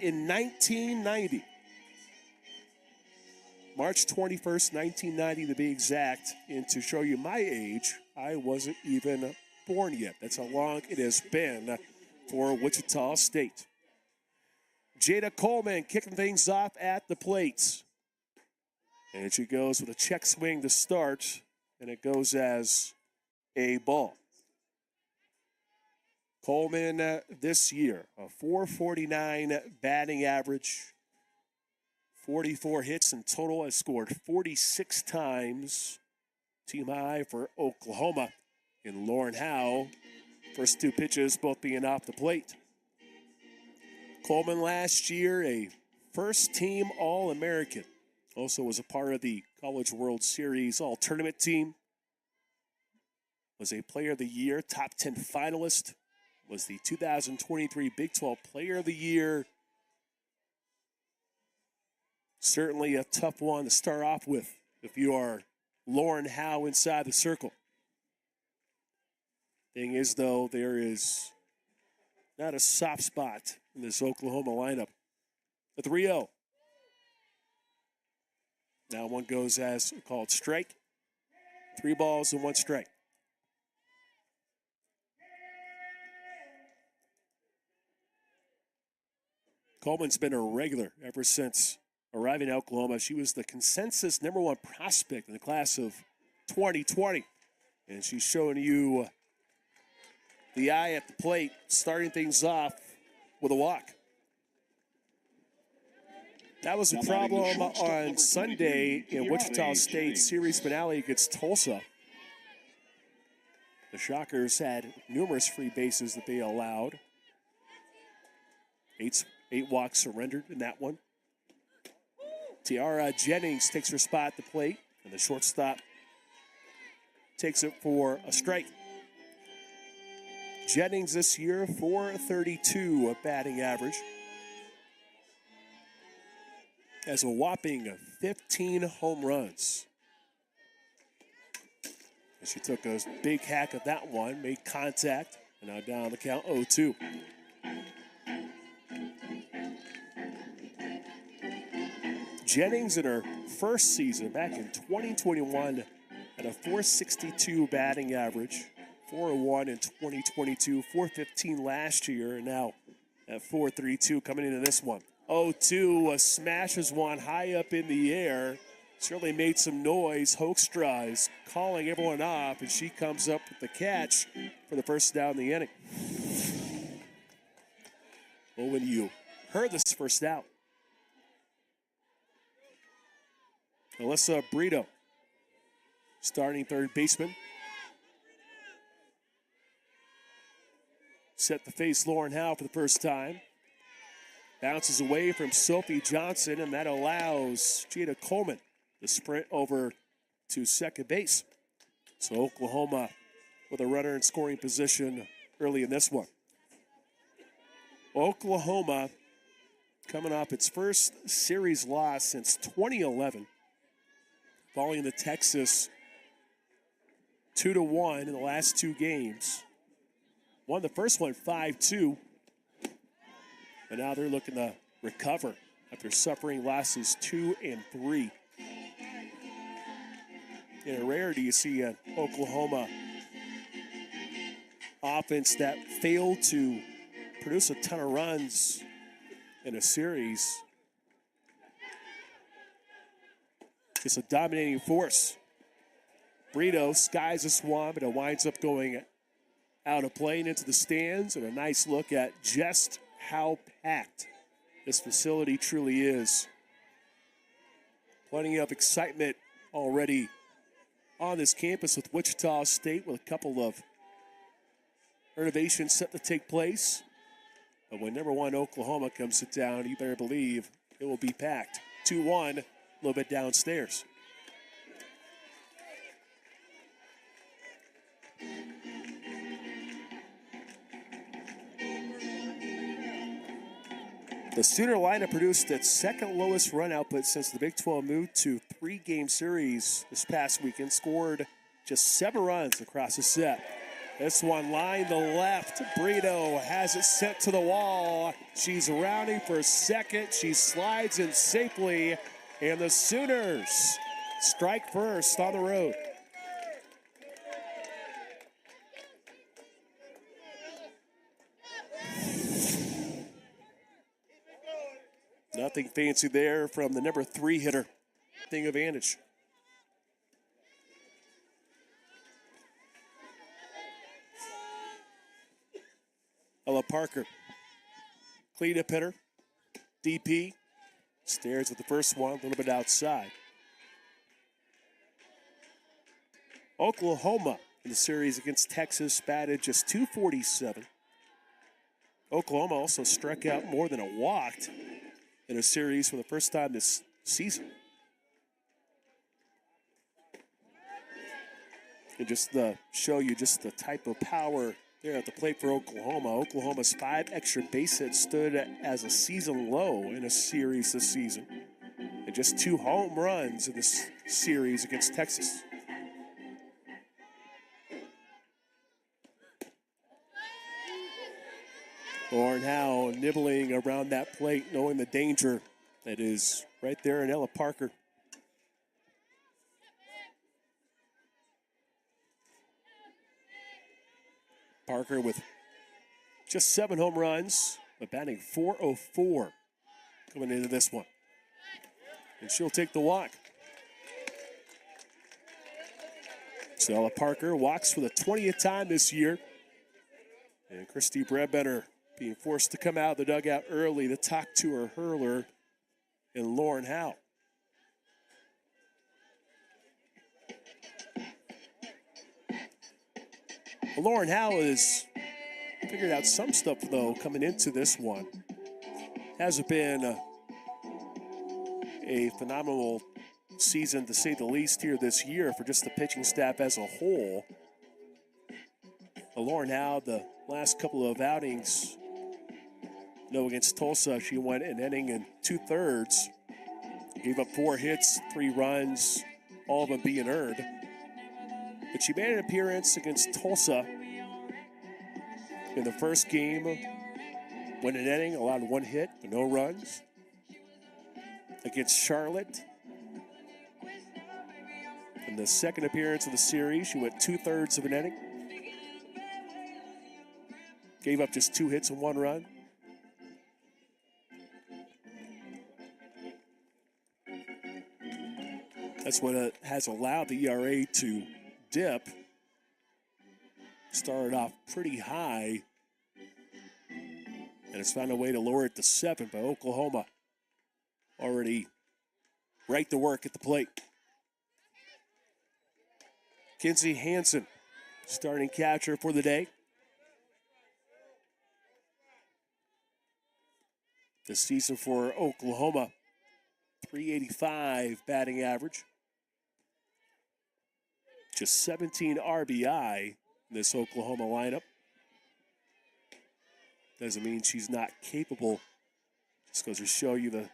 in 1990. March 21st, 1990 to be exact. And to show you my age, I wasn't even born yet. That's how long it has been for Wichita State. Jada Coleman kicking things off at the plate. And she goes with a check swing to start, and it goes as a ball. Coleman this year, a .449 batting average, 44 hits in total, has scored 46 times. Team high for Oklahoma. And Lauren Howe, first two pitches both being off the plate. Coleman last year, a first-team All-American. Also was a part of the College World Series All-Tournament team. Was a Player of the Year, top 10 finalist. Was the 2023 Big 12 Player of the Year. Certainly a tough one to start off with if you are Lauren Howe inside the circle. Thing is, though, there is not a soft spot in this Oklahoma lineup. The 3-0. Now one goes as called strike. 3 balls and 1 strike. Coleman's been a regular ever since arriving in Oklahoma. She was the consensus #1 prospect in the class of 2020. And she's showing you the eye at the plate, starting things off with a walk. That was a problem on Sunday in Wichita State series finale against Tulsa. The Shockers had numerous free bases that they allowed. 8 walks surrendered in that one. Tiara Jennings takes her spot at the plate, and the shortstop takes it for a strike. Jennings this year, .432 a batting average. Has a whopping 15 home runs. And she took a big hack at that one, made contact, and now down the count 0-2. Jennings in her first season back in 2021 had a .462 batting average, 401 in 2022, .415 last year, and now at .432 coming into this one. 0-2 smashes one high up in the air. Certainly made some noise. Hoekstra is calling everyone off, and she comes up with the catch for the first down in the inning. Well, when you heard this first out, Alyssa Brito, starting third baseman, set to face Lauren Howe for the first time. Bounces away from Sophie Johnson, and that allows Jada Coleman to sprint over to second base. So Oklahoma with a runner in scoring position early in this one. Oklahoma coming off its first series loss since 2011, following the Texas 2-1 in the last 2 games. Won the first one 5-2. But now they're looking to recover after suffering losses 2 and 3. In a rarity, you see an Oklahoma offense that failed to produce a ton of runs in a series. It's a dominating force. Brito skies this one, but it winds up going out of play and into the stands. And a nice look at just how packed this facility truly is. Plenty of excitement already on this campus with Wichita State, with a couple of renovations set to take place. But when #1 Oklahoma comes to town, you better believe it will be packed. 2-1, a little bit downstairs. The Sooner lineup produced its second lowest run output since the Big 12 moved to 3-game series this past weekend. Scored just 7 runs across the set. This one line to left. Brito has it sent to the wall. She's rounding for second. She slides in safely. And the Sooners strike first on the road. Nothing fancy there from the number 3 hitter. Thing advantage. Ella Parker, cleanup hitter, DP, stares at the first one, a little bit outside. Oklahoma in the series against Texas batted just .247. Oklahoma also struck out more than a walked in a series for the first time this season. And just to show you just the type of power there at the plate for Oklahoma. Oklahoma's 5 extra base hits stood as a season low in a series this season. And just 2 home runs in this series against Texas. Lauren Howe nibbling around that plate, knowing the danger that is right there in Ella Parker. Parker with just 7 home runs, but batting .404 coming into this one. And she'll take the walk. So Ella Parker walks for the 20th time this year. And Christy Bredbetter being forced to come out of the dugout early to talk to her hurler and Lauren Howe. Well, Lauren Howe has figured out some stuff, though, coming into this one. Hasn't been a phenomenal season, to say the least, here this year for just the pitching staff as a whole. Lauren Howe, the last couple of outings, against Tulsa, she went an inning and 2/3. Gave up 4 hits, 3 runs, all of them being earned. But she made an appearance against Tulsa in the first game. Went an inning, allowed 1 hit, but no runs. Against Charlotte, in the second appearance of the series, she went 2/3 of an inning. Gave up just 2 hits and 1 run. That's what has allowed the ERA to dip. Started off pretty high, and it's found a way to lower it to 7, but Oklahoma already right to work at the plate. Kinsey Hansen, starting catcher for the day. This season for Oklahoma, .385 batting average. Just 17 RBI in this Oklahoma lineup. Doesn't mean she's not capable. Just goes to show you the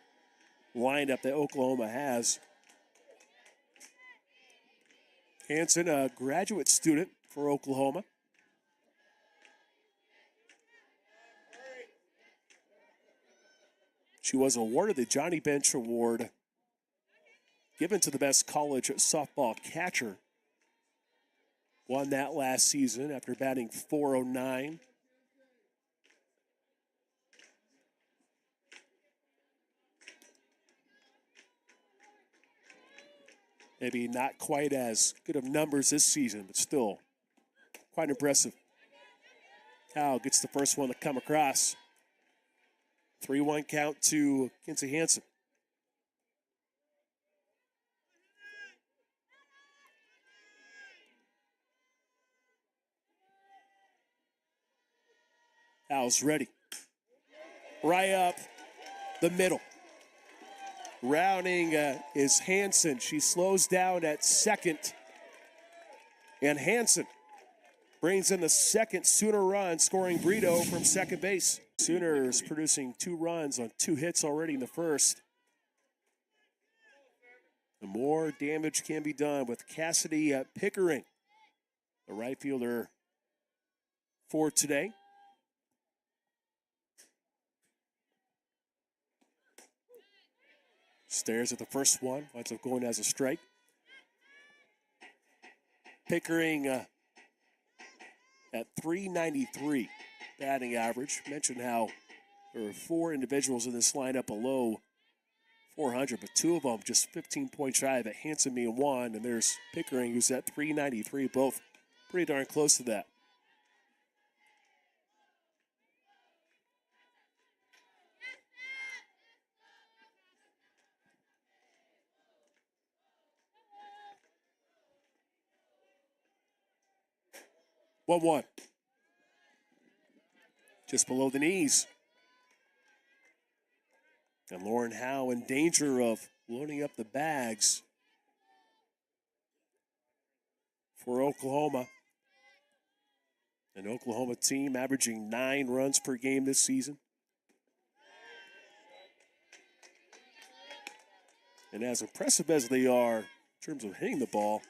lineup that Oklahoma has. Hansen, a graduate student for Oklahoma. She was awarded the Johnny Bench Award, given to the best college softball catcher. Won that last season after batting .409. Maybe not quite as good of numbers this season, but still quite impressive. Howe gets the first one to come across. 3-1 count to Kinsey Hansen. Howe's ready. Right up the middle. Rounding is Hansen. She slows down at second. And Hansen brings in the second Sooner run, scoring Brito from second base. Sooners producing 2 runs on 2 hits already in the first. And more damage can be done with Cassidy Pickering, the right fielder for today. Stares at the first one, winds up going as a strike. Pickering at .393 batting average. Mentioned how there were 4 individuals in this lineup below .400, but 2 of them just 15 points shy of it. Hanson being 1, and there's Pickering who's at .393, both pretty darn close to that. One. Just below the knees. And Lauren Howe in danger of loading up the bags for Oklahoma. An Oklahoma team averaging 9 runs per game this season. And as impressive as they are in terms of hitting the ball,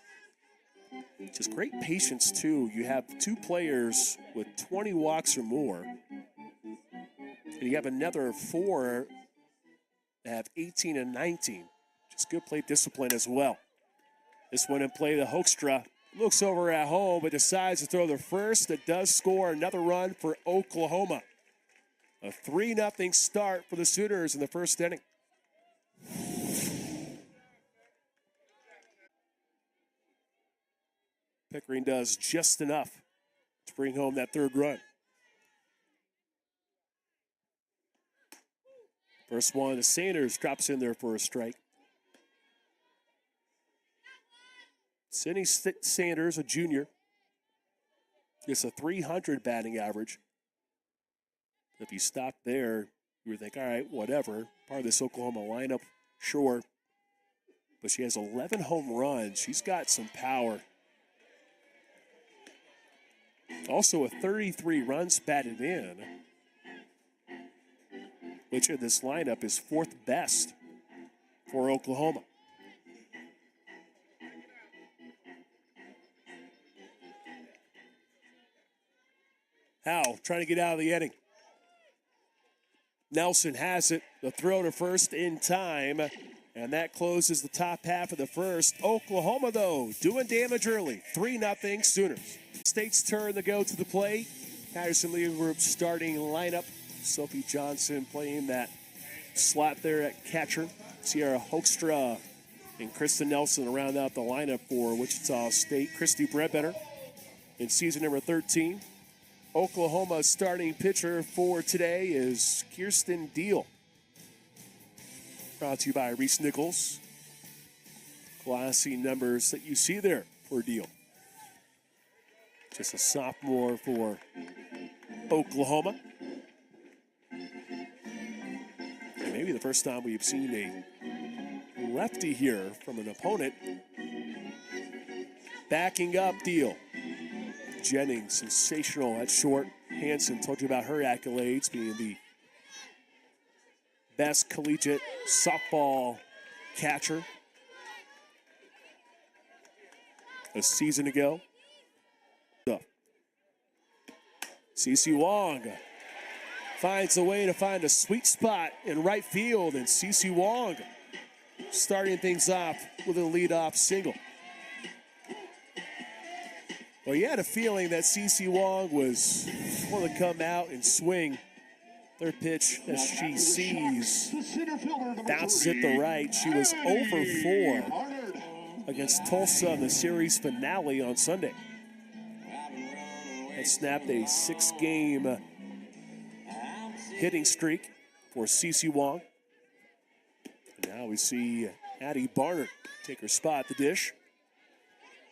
just great patience, too. You have 2 players with 20 walks or more. And you have another 4 that have 18 and 19. Just good plate discipline as well. This one in play, the Hoekstra looks over at home, but decides to throw the first. That does score another run for Oklahoma. A 3-0 start for the Sooners in the first inning. Pickering does just enough to bring home that 3rd run. First one, the Sanders drops in there for a strike. Sidney Sanders, a junior, gets a .300 batting average. If you stop there, you would think, all right, whatever. Part of this Oklahoma lineup, sure. But she has 11 home runs. She's got some power. Also a 33 runs batted in, which in this lineup is 4th best for Oklahoma. Howe trying to get out of the inning. Nelson has it. The throw to first in time, and that closes the top half of the first. Oklahoma, though, doing damage early. 3-0 Sooners. State's turn to go to the plate. Patterson Legal Group starting lineup. Sophie Johnson playing that slot there at catcher. Sierra Hoekstra and Kristen Nelson round out the lineup for Wichita State. Christy Bredbetter in season number 13. Oklahoma's starting pitcher for today is Kirsten Deal. Brought to you by Reese Nichols. Classy numbers that you see there for Deal. Just a sophomore for Oklahoma. And maybe the first time we've seen a lefty here from an opponent. Backing up Deal. Jennings, sensational at short. Hanson, told you about her accolades, being the best collegiate softball catcher a season ago. CeCe Wong finds a way to find a sweet spot in right field, and CeCe Wong starting things off with a leadoff single. Well, you had a feeling that CeCe Wong was going to come out and swing. Third pitch as she sees, bounces it to right. She was 0 for 4 against Tulsa in the series finale on Sunday. And snapped a 6-game hitting streak for CeCe Wong. And now we see Addie Barnard take her spot at the dish.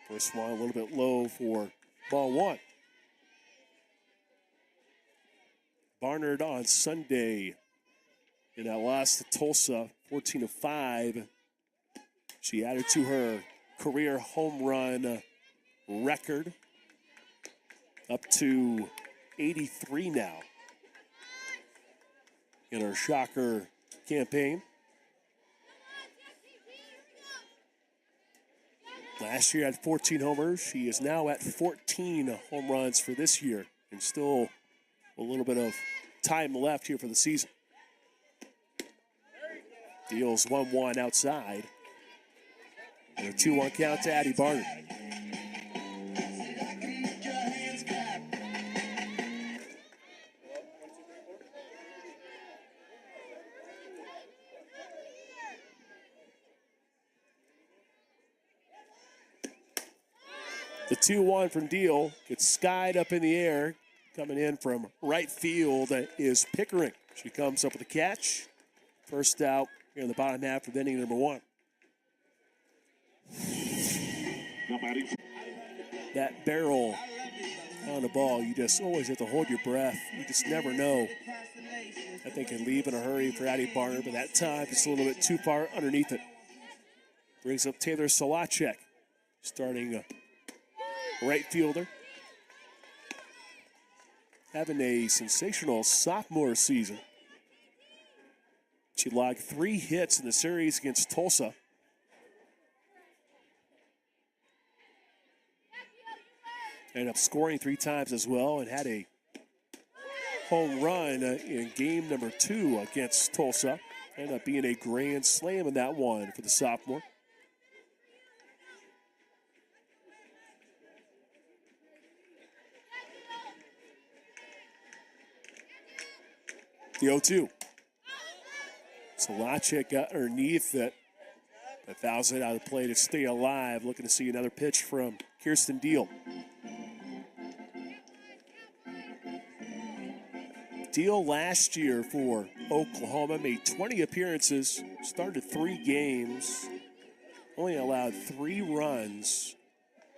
First one a little bit low for ball 1. Barnard on Sunday in that loss to Tulsa, 14-5. She added to her career home run record, up to 83 now in her Shocker campaign. Last year had 14 homers. She is now at 14 home runs for this year and still a little bit of time left here for the season. Deals 1-1 outside. And a 2-1 count to Addie Barner. The 2-1 from Deal gets skied up in the air. Coming in from right field is Pickering. She comes up with a catch. First out here in the bottom half of inning number 1. That barrel on the ball, you just always have to hold your breath. You just never know. I think can leave in a hurry for Addie Barner, but that time it's a little bit too far underneath it. Brings up Taylor Solacek, starting right fielder. Having a sensational sophomore season. She logged 3 hits in the series against Tulsa. Ended up scoring 3 times as well and had a home run in game number 2 against Tulsa. Ended up being a grand slam in that one for the sophomore. The 0-2. Solacek got underneath it. But fouls it out of play to stay alive. Looking to see another pitch from Kirsten Deal. Deal last year for Oklahoma made 20 appearances, started 3 games, only allowed 3 runs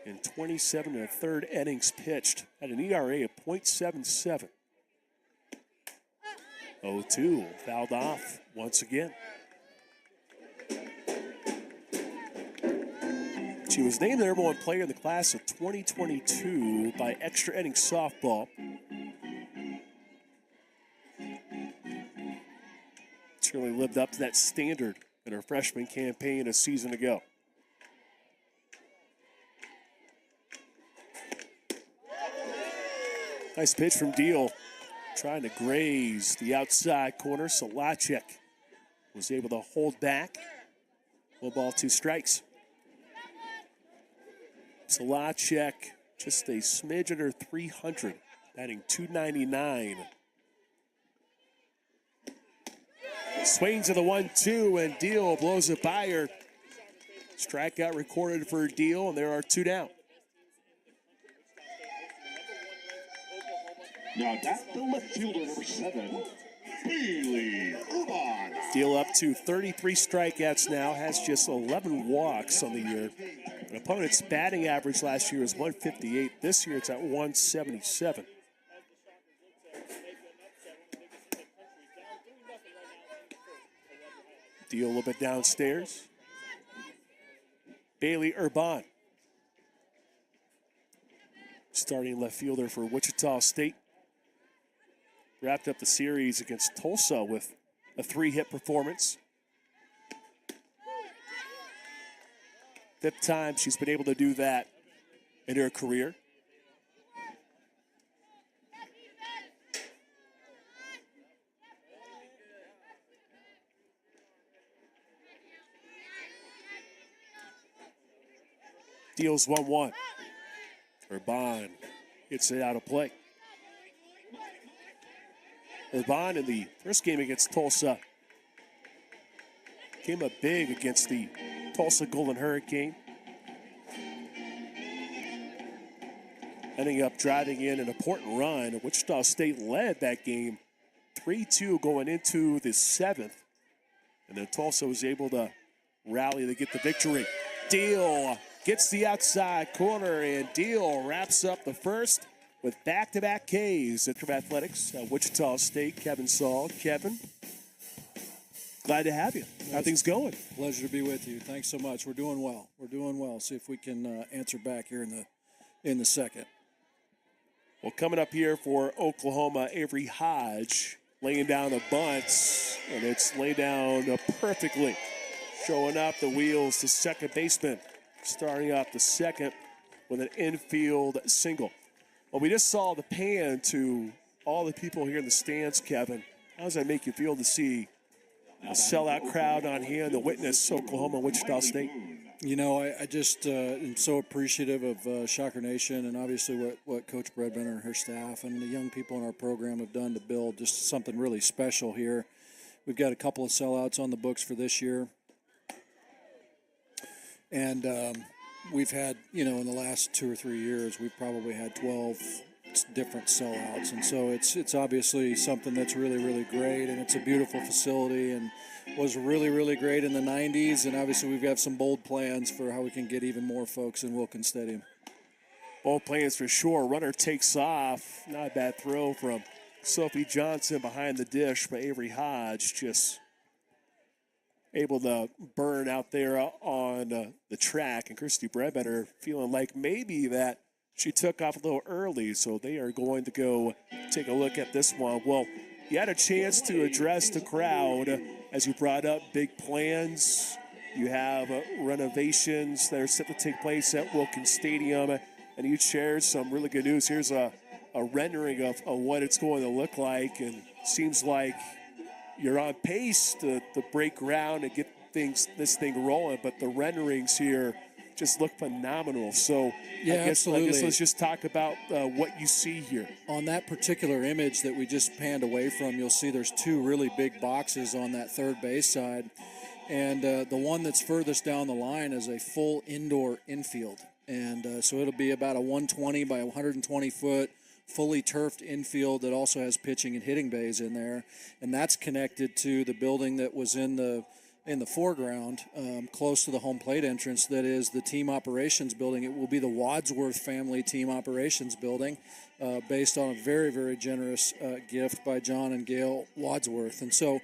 in 27 1/3 innings pitched, had an ERA of .77. 0-2, fouled off once again. She was named the #1 player in the class of 2022 by Extra Innings Softball. She really lived up to that standard in her freshman campaign a season ago. Nice pitch from Deal. Trying to graze the outside corner. Solacek was able to hold back. 1 ball, 2 strikes. Solacek just a smidge under 300, batting .299. Swings to the 1-2, and Deal blows it by her. Strikeout recorded for Deal, and there are 2 down. Now that's the left fielder, number 7, Bailey Urban. Deal up to 33 strikeouts now, has just 11 walks on the year. An opponent's batting average last year was 158. This year it's at 177. Deal a little bit downstairs. Bailey Urban, starting left fielder for Wichita State. Wrapped up the series against Tulsa with a 3-hit performance. 5th time she's been able to do that in her career. Deals 1-1. Urban hits it out of play. Urban in the first game against Tulsa came up big against the Tulsa Golden Hurricane. Ending up driving in an important run. Wichita State led that game 3-2 going into the 7th. And then Tulsa was able to rally to get the victory. Deal gets the outside corner, and Deal wraps up the first with back-to-back Ks at Trip Athletics at Wichita State. Kevin Saul. Kevin, glad to have you. How things going? Pleasure to be with you. Thanks so much. We're doing well. We're doing well. See if we can answer back here in the second. Well, coming up here for Oklahoma, Avery Hodge laying down the bunts, and it's laid down perfectly. Showing up the wheels to second baseman. Starting off the second with an infield single. Well, we just saw the pan to all the people here in the stands, Kevin. How does that make you feel to see a sellout crowd on here and to witness Oklahoma, Wichita State? You know, I just am so appreciative of Shocker Nation and obviously what Coach Bredbender and her staff and the young people in our program have done to build just something really special here. We've got a couple of sellouts on the books for this year. And we've had, in the last 2 or 3 years, we've probably had 12 different sellouts. And so it's obviously something that's really, really great. And it's a beautiful facility and was really, really great in the 90s. And obviously we've got some bold plans for how we can get even more folks in Wilkins Stadium. Bold plans for sure. Runner takes off. Not a bad throw from Sophie Johnson behind the dish, but Avery Hodge just able to burn out there on the track. And Christy Bredbender feeling like maybe that she took off a little early, so they are going to go take a look at this one. Well, you had a chance to address the crowd as you brought up big plans. You have renovations that are set to take place at Wilkins Stadium, and you shared some really good news. Here's a rendering of what it's going to look like, and seems like you're on pace to break ground and get this thing rolling, but the renderings here just look phenomenal. So yeah, I guess absolutely. Let's just talk about what you see here. On that particular image that we just panned away from, you'll see there's 2 really big boxes on that third base side. And the one that's furthest down the line is a full indoor infield. And so it'll be about a 120 by 120 foot fully turfed infield that also has pitching and hitting bays in there. And that's connected to the building that was in the foreground, close to the home plate entrance, that is the team operations building. It will be the Wadsworth family team operations building, based on a very, very generous gift by John and Gail Wadsworth. And so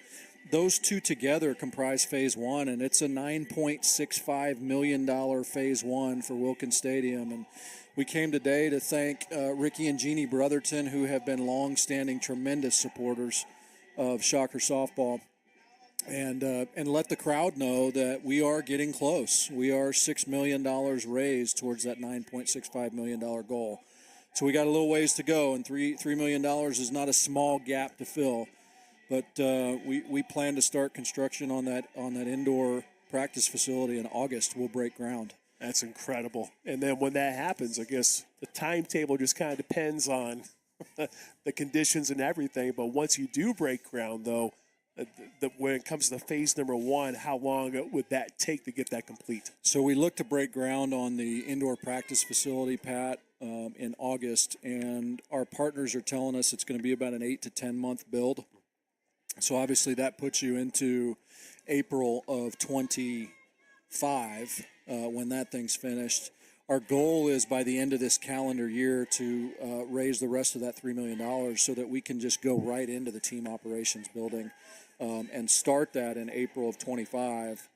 those 2 together comprise Phase 1, and it's a $9.65 million Phase 1 for Wilkins Stadium. And we came today to thank Ricky and Jeannie Brotherton, who have been long-standing tremendous supporters of Shocker softball. And let the crowd know that we are getting close. We are $6 million raised towards that $9.65 million goal. So we got a little ways to go, and $3 million is not a small gap to fill. But we plan to start construction on that indoor practice facility in August. We'll break ground. That's incredible. And then when that happens, I guess the timetable just kind of depends on the conditions and everything. But once you do break ground, though, when it comes to phase number 1, how long would that take to get that complete? So we look to break ground on the indoor practice facility, Pat, in August, and our partners are telling us it's going to be about an 8 to 10 month build. So obviously that puts you into April of 25 when that thing's finished. Our goal is by the end of this calendar year to raise the rest of that $3 million so that we can just go right into the team operations building and start that in April of 25,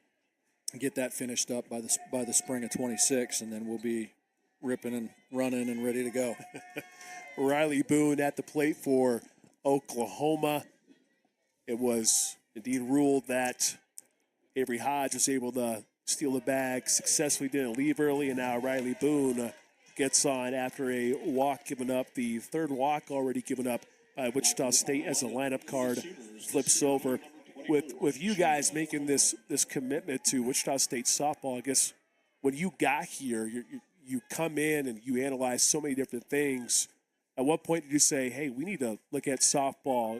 get that finished up by the spring of 26, and then we'll be ripping and running and ready to go. Riley Boone at the plate for Oklahoma. It was indeed ruled that Avery Hodge was able to steal the bag, successfully didn't leave early, and now Riley Boone gets on after a walk given up, the third walk already given up by Wichita State as a lineup card flips over. With you guys making this commitment to Wichita State softball, I guess when you got here, you come in and you analyze so many different things. At what point did you say, hey, we need to look at softball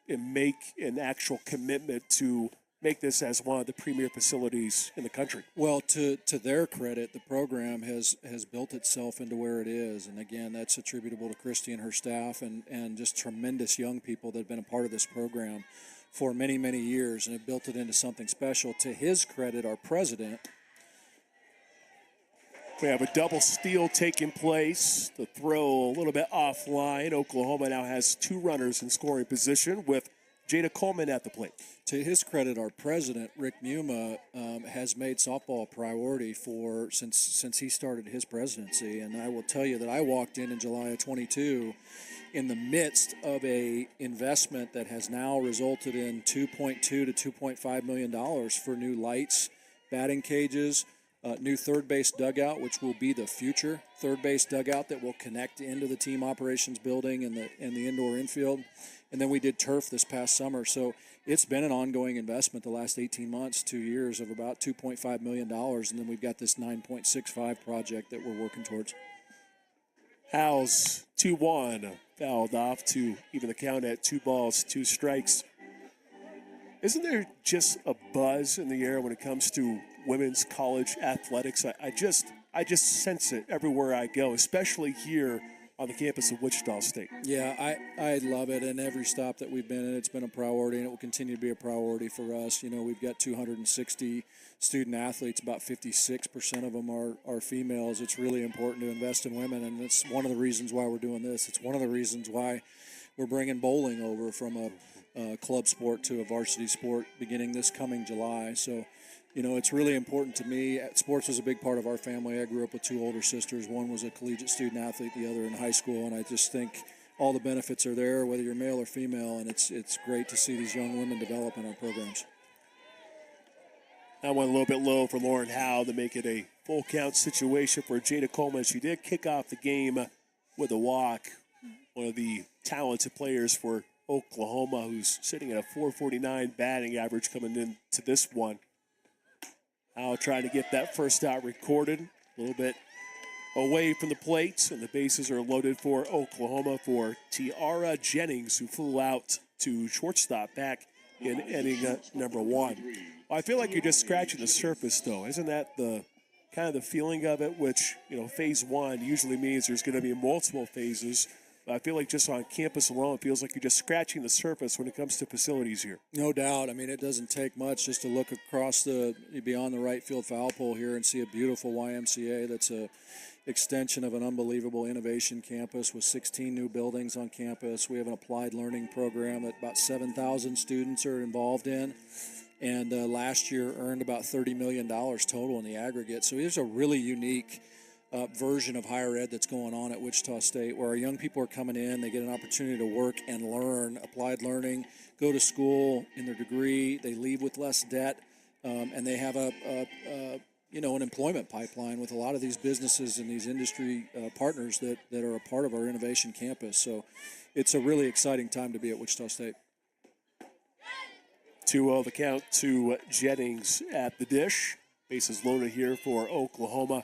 and make an actual commitment to make this as one of the premier facilities in the country? Well, to their credit, the program has built itself into where it is. And again, that's attributable to Christy and her staff and just tremendous young people that have been a part of this program for many, many years and have built it into something special. To his credit, our president. We have a double steal taking place. The throw a little bit offline. Oklahoma now has 2 runners in scoring position with Jada Coleman at the plate. To his credit, our president, Rick Muma, has made softball a priority since he started his presidency. And I will tell you that I walked in July of 22 in the midst of a investment that has now resulted in $2.2 to $2.5 million for new lights, batting cages, new third base dugout, which will be the future third base dugout that will connect into the team operations building and the indoor infield. And then we did turf this past summer. So it's been an ongoing investment the last 18 months, 2 years, of about $2.5 million. And then we've got this 9.65 project that we're working towards. Howes 2-1, fouled off to even the count at 2 balls, 2 strikes. Isn't there just a buzz in the air when it comes to women's college athletics? I just sense it everywhere I go, especially here on the campus of Wichita State. Yeah, I love it, and every stop that we've been in, it's been a priority, and it will continue to be a priority for us. You know, we've got 260 student athletes, about 56% of them are females. It's really important to invest in women, and it's one of the reasons why we're doing this. It's one of the reasons why we're bringing bowling over from a club sport to a varsity sport beginning this coming July. So, you know, it's really important to me. Sports was a big part of our family. I grew up with 2 older sisters. One was a collegiate student athlete, the other in high school, and I just think all the benefits are there, whether you're male or female, and it's great to see these young women develop in our programs. That went a little bit low for Lauren Howe to make it a full count situation for Jada Coleman. She did kick off the game with a walk. One of the talented players for Oklahoma, who's sitting at a .449 batting average coming into this one. Howe trying to get that first out recorded. A little bit away from the plate, and the bases are loaded for Oklahoma for Tiara Jennings, who flew out to shortstop back in inning number 1. Well, I feel like you're just scratching the surface, though. Isn't that the kind of the feeling of it, which, you know, phase 1 usually means there's going to be multiple phases. I feel like just on campus alone, it feels like you're just scratching the surface when it comes to facilities here. No doubt. I mean, it doesn't take much just to look across beyond the right field foul pole here and see a beautiful YMCA that's a extension of an unbelievable innovation campus with 16 new buildings on campus. We have an applied learning program that about 7,000 students are involved in, and last year earned about $30 million total in the aggregate. So it's a really unique version of higher ed that's going on at Wichita State, where our young people are coming in, they get an opportunity to work and learn, applied learning, go to school in their degree, they leave with less debt, and they have an employment pipeline with a lot of these businesses and these industry partners that are a part of our innovation campus. So it's a really exciting time to be at Wichita State. 2-0 the count to Jennings at the dish. Bases loaded here for Oklahoma.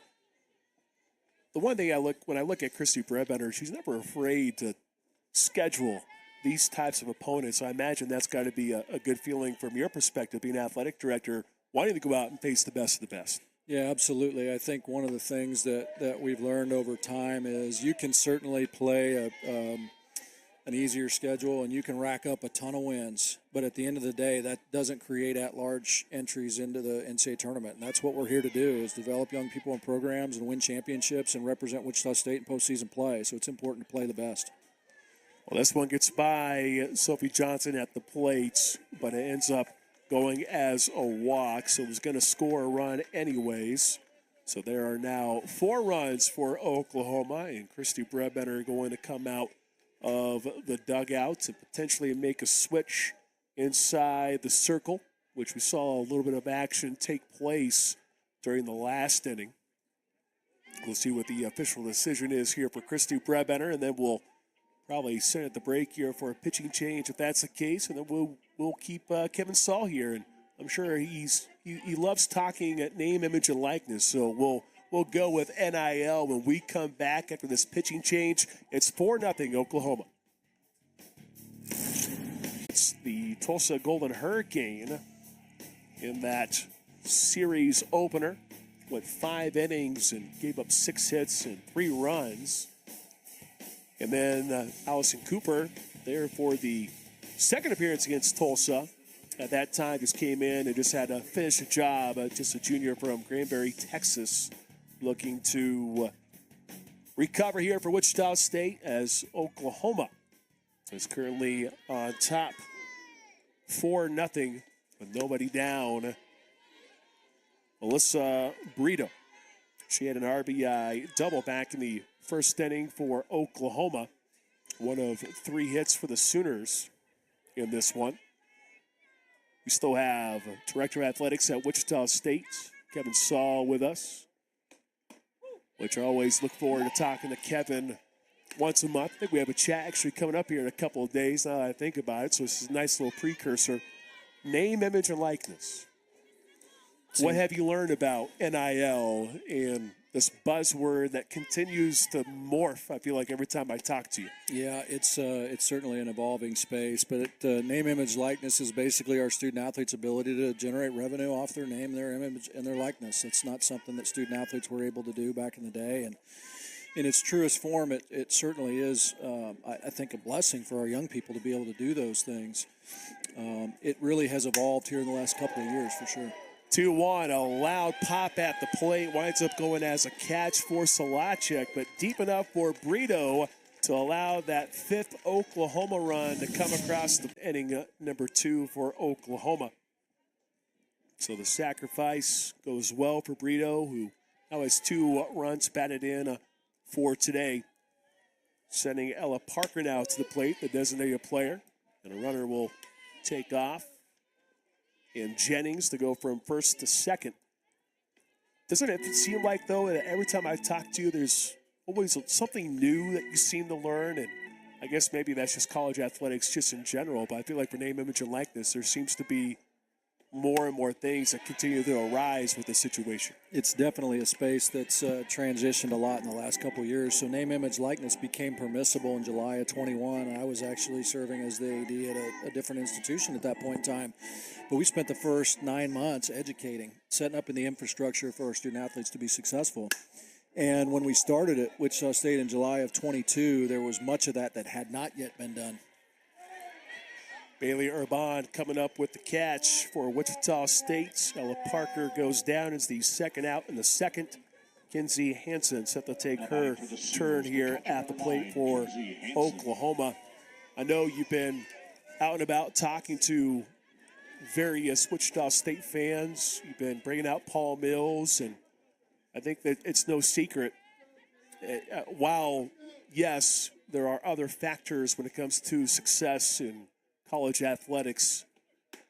The one thing when I look at Christy Brebender, she's never afraid to schedule these types of opponents. I imagine that's got to be a good feeling from your perspective, being athletic director, wanting to go out and face the best of the best. Yeah, absolutely. I think one of the things that we've learned over time is you can certainly play an easier schedule and you can rack up a ton of wins, but at the end of the day, that doesn't create at-large entries into the NCAA tournament. And that's what we're here to do, is develop young people in programs and win championships and represent Wichita State in postseason play. So it's important to play the best. Well, this one gets by Sophie Johnson at the plate, but it ends up going as a walk, so it was going to score a run anyways. So there are now 4 runs for Oklahoma, and Christy Brebender going to come out of the dugout to potentially make a switch inside the circle, which we saw a little bit of action take place during the last inning. We'll see what the official decision is here for Christy Brebender, and then we'll probably send at the break here for a pitching change if that's the case, and then we'll keep Kevin Saul here, and I'm sure he loves talking at name, image, and likeness, so we'll go with NIL when we come back after this pitching change. It's 4-0 Oklahoma. It's the Tulsa Golden Hurricane in that series opener. Went 5 innings and gave up 6 hits and 3 runs. And then Allison Cooper there for the second appearance against Tulsa. At that time, just came in and just had to finish the job. Just a junior from Granbury, Texas, looking to recover here for Wichita State, as Oklahoma is currently on top 4-0 with nobody down. Melissa Brito, she had an RBI double back in the first inning for Oklahoma. One of 3 hits for the Sooners in this one. We still have Director of Athletics at Wichita State, Kevin Saul with us, which I always look forward to talking to Kevin once a month. I think we have a chat actually coming up here in a couple of days now that I think about it, so this is a nice little precursor. Name, image, and likeness. What have you learned about NIL and this buzzword that continues to morph, I feel like, every time I talk to you? Yeah, it's certainly an evolving space, but name, image, likeness is basically our student-athletes' ability to generate revenue off their name, their image, and their likeness. It's not something that student-athletes were able to do back in the day, and in its truest form, it certainly is, I think, a blessing for our young people to be able to do those things. It really has evolved here in the last couple of years, for sure. 2-1, a loud pop at the plate, winds up going as a catch for Solacek, but deep enough for Brito to allow that fifth Oklahoma run to come across the inning number 2 for Oklahoma. So the sacrifice goes well for Brito, who now has 2 runs batted in for today. Sending Ella Parker now to the plate, the designated player, and a runner will take off. And Jennings to go from first to second. Doesn't it seem like, though, that every time I talk to you, there's always something new that you seem to learn? And I guess maybe that's just college athletics just in general, but I feel like for name, image, and likeness, there seems to be more and more things that continue to arise with the situation. It's definitely a space that's transitioned a lot in the last couple of years. So name, image, likeness became permissible in July of 21. I was actually serving as the AD at a different institution at that point in time. But we spent the first 9 months educating, setting up in the infrastructure for our student athletes to be successful. And when we started at Wichita State in July of 22, there was much of that had not yet been done. Bailey Urban coming up with the catch for Wichita State. Ella Parker goes down as the second out in the second. Kinsey Hansen set to take her turn here at the plate for Oklahoma. I know you've been out and about talking to various Wichita State fans. You've been bringing out Paul Mills, and I think that it's no secret. While, yes, there are other factors when it comes to success in college athletics,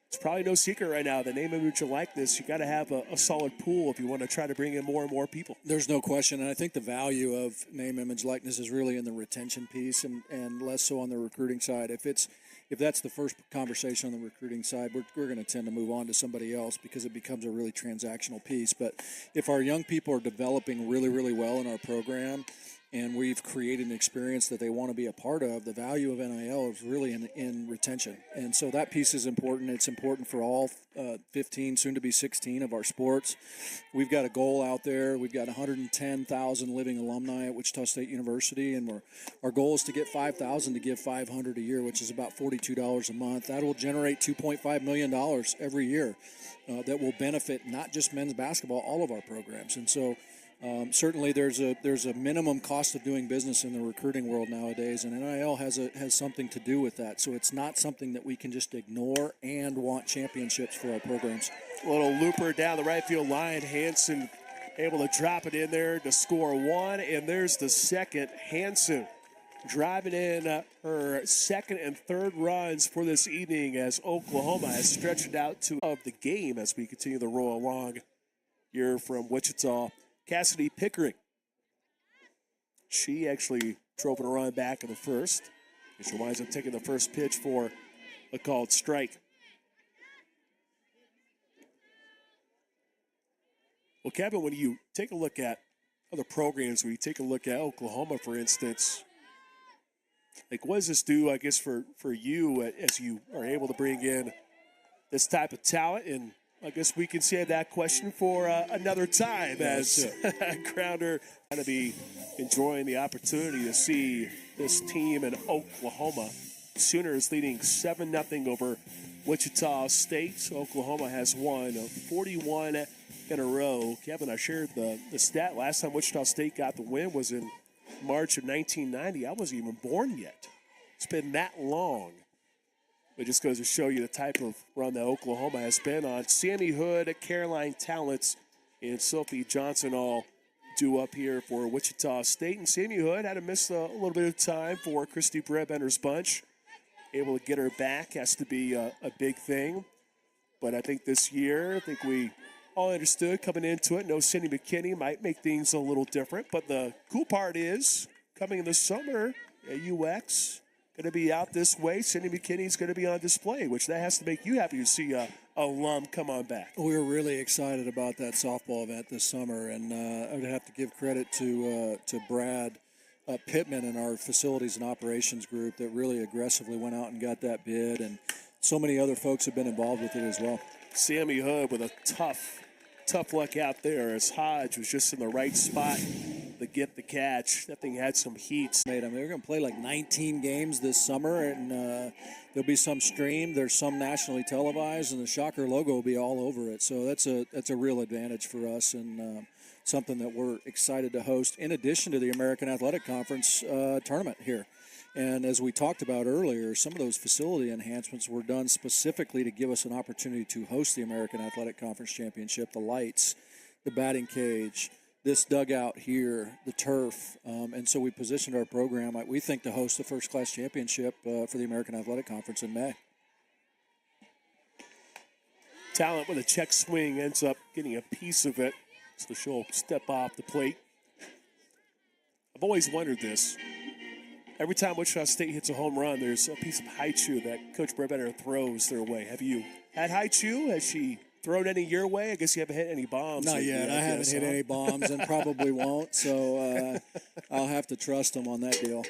it's probably no secret right now. The name, image, and likeness, you got to have a solid pool if you want to try to bring in more and more people. There's no question, and I think the value of name, image, likeness is really in the retention piece and less so on the recruiting side. If that's the first conversation on the recruiting side, we're going to tend to move on to somebody else because it becomes a really transactional piece. But if our young people are developing really, really well in our program, and we've created an experience that they want to be a part of, the value of NIL is really in retention. And so that piece is important. It's important for all 15, soon to be 16 of our sports. We've got a goal out there. We've got 110,000 living alumni at Wichita State University, and our goal is to get 5,000 to give 500 a year, which is about $42 a month. That will generate $2.5 million every year that will benefit not just men's basketball, all of our programs. And so certainly there's a minimum cost of doing business in the recruiting world nowadays, and NIL has something to do with that. So it's not something that we can just ignore and want championships for our programs. A little looper down the right field line. Hansen able to drop it in there to score one, and there's the second. Hansen driving in her second and third runs for this evening as Oklahoma has stretched it out to of the game as we continue to roll along here from Wichita. Cassidy Pickering. She actually drove a run back in the first. And she winds up taking the first pitch for a called strike. Well, Kevin, when you take a look at other programs, when you take a look at Oklahoma, for instance, like what does this do, I guess, for you as you are able to bring in this type of talent? And I guess we can save that question for another time, as Grounder going to be enjoying the opportunity to see this team in Oklahoma. Sooners leading 7-0 over Wichita State. Oklahoma has won 41 in a row. Kevin, I shared the stat last time Wichita State got the win was in March of 1990. I wasn't even born yet. It's been that long. It just goes to show you the type of run that Oklahoma has been on. Sammy Hood, Caroline Talents, and Sophie Johnson all due up here for Wichita State. And Sammy Hood had to miss a little bit of time for Christy Brebender's bunch. Able to get her back has to be a big thing. But I think this year, we all understood coming into it. No Cindy McKinney might make things a little different. But the cool part is, coming in the summer, UX going to be out this way. Cindy McKinney's going to be on display, which that has to make you happy to see a alum come on back. We're really excited about that softball event this summer, and I would have to give credit to Brad Pittman and our facilities and operations group that really aggressively went out and got that bid, and so many other folks have been involved with it as well. Sammy Hood with a tough luck out there as Hodge was just in the right spot to get the catch. That thing had some heat. They're going to play like 19 games this summer, and there'll be some streamed. There's some nationally televised, and the Shocker logo will be all over it. So that's a real advantage for us, and something that we're excited to host, in addition to the American Athletic Conference tournament here. And as we talked about earlier, some of those facility enhancements were done specifically to give us an opportunity to host the American Athletic Conference Championship, the lights, the batting cage, this dugout here, the turf. And so we positioned our program, we think, to host the first-class championship for the American Athletic Conference in May. Talent with a check swing ends up getting a piece of it, so she'll step off the plate. I've always wondered this. Every time Wichita State hits a home run, there's a piece of haichu that Coach Bredbetter throws their way. Have you had haichu? Has she thrown any your way? I guess you haven't hit any bombs. Not yet. I haven't hit any bombs and probably won't, so I'll have to trust them on that deal.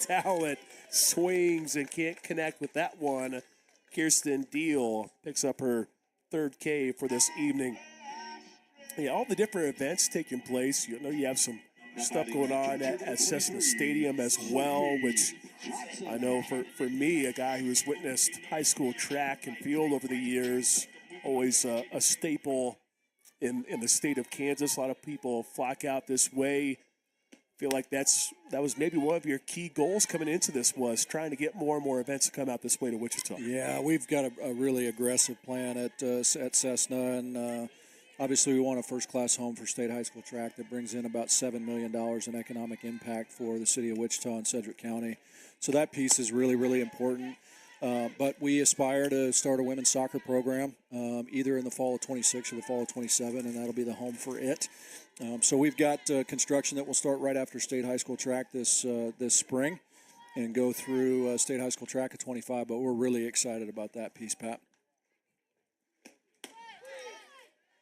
Talent swings and can't connect with that one. Kirsten Deal picks up her third K for this evening. Yeah, all the different events taking place. You know, you have some stuff going on at Cessna Stadium as well, which I know for me, a guy who has witnessed high school track and field over the years, always a staple in the state of Kansas. A lot of people flock out this way. Feel like that was maybe one of your key goals coming into this, was trying to get more and more events to come out this way to Wichita. Yeah, we've got a really aggressive plan at Cessna, and obviously, we want a first-class home for state high school track that brings in about $7 million in economic impact for the city of Wichita and Sedgwick County. So that piece is really, really important. But we aspire to start a women's soccer program either in the fall of 26 or the fall of 27, and that'll be the home for it. So we've got construction that will start right after state high school track this spring and go through state high school track at 25. But we're really excited about that piece, Pat.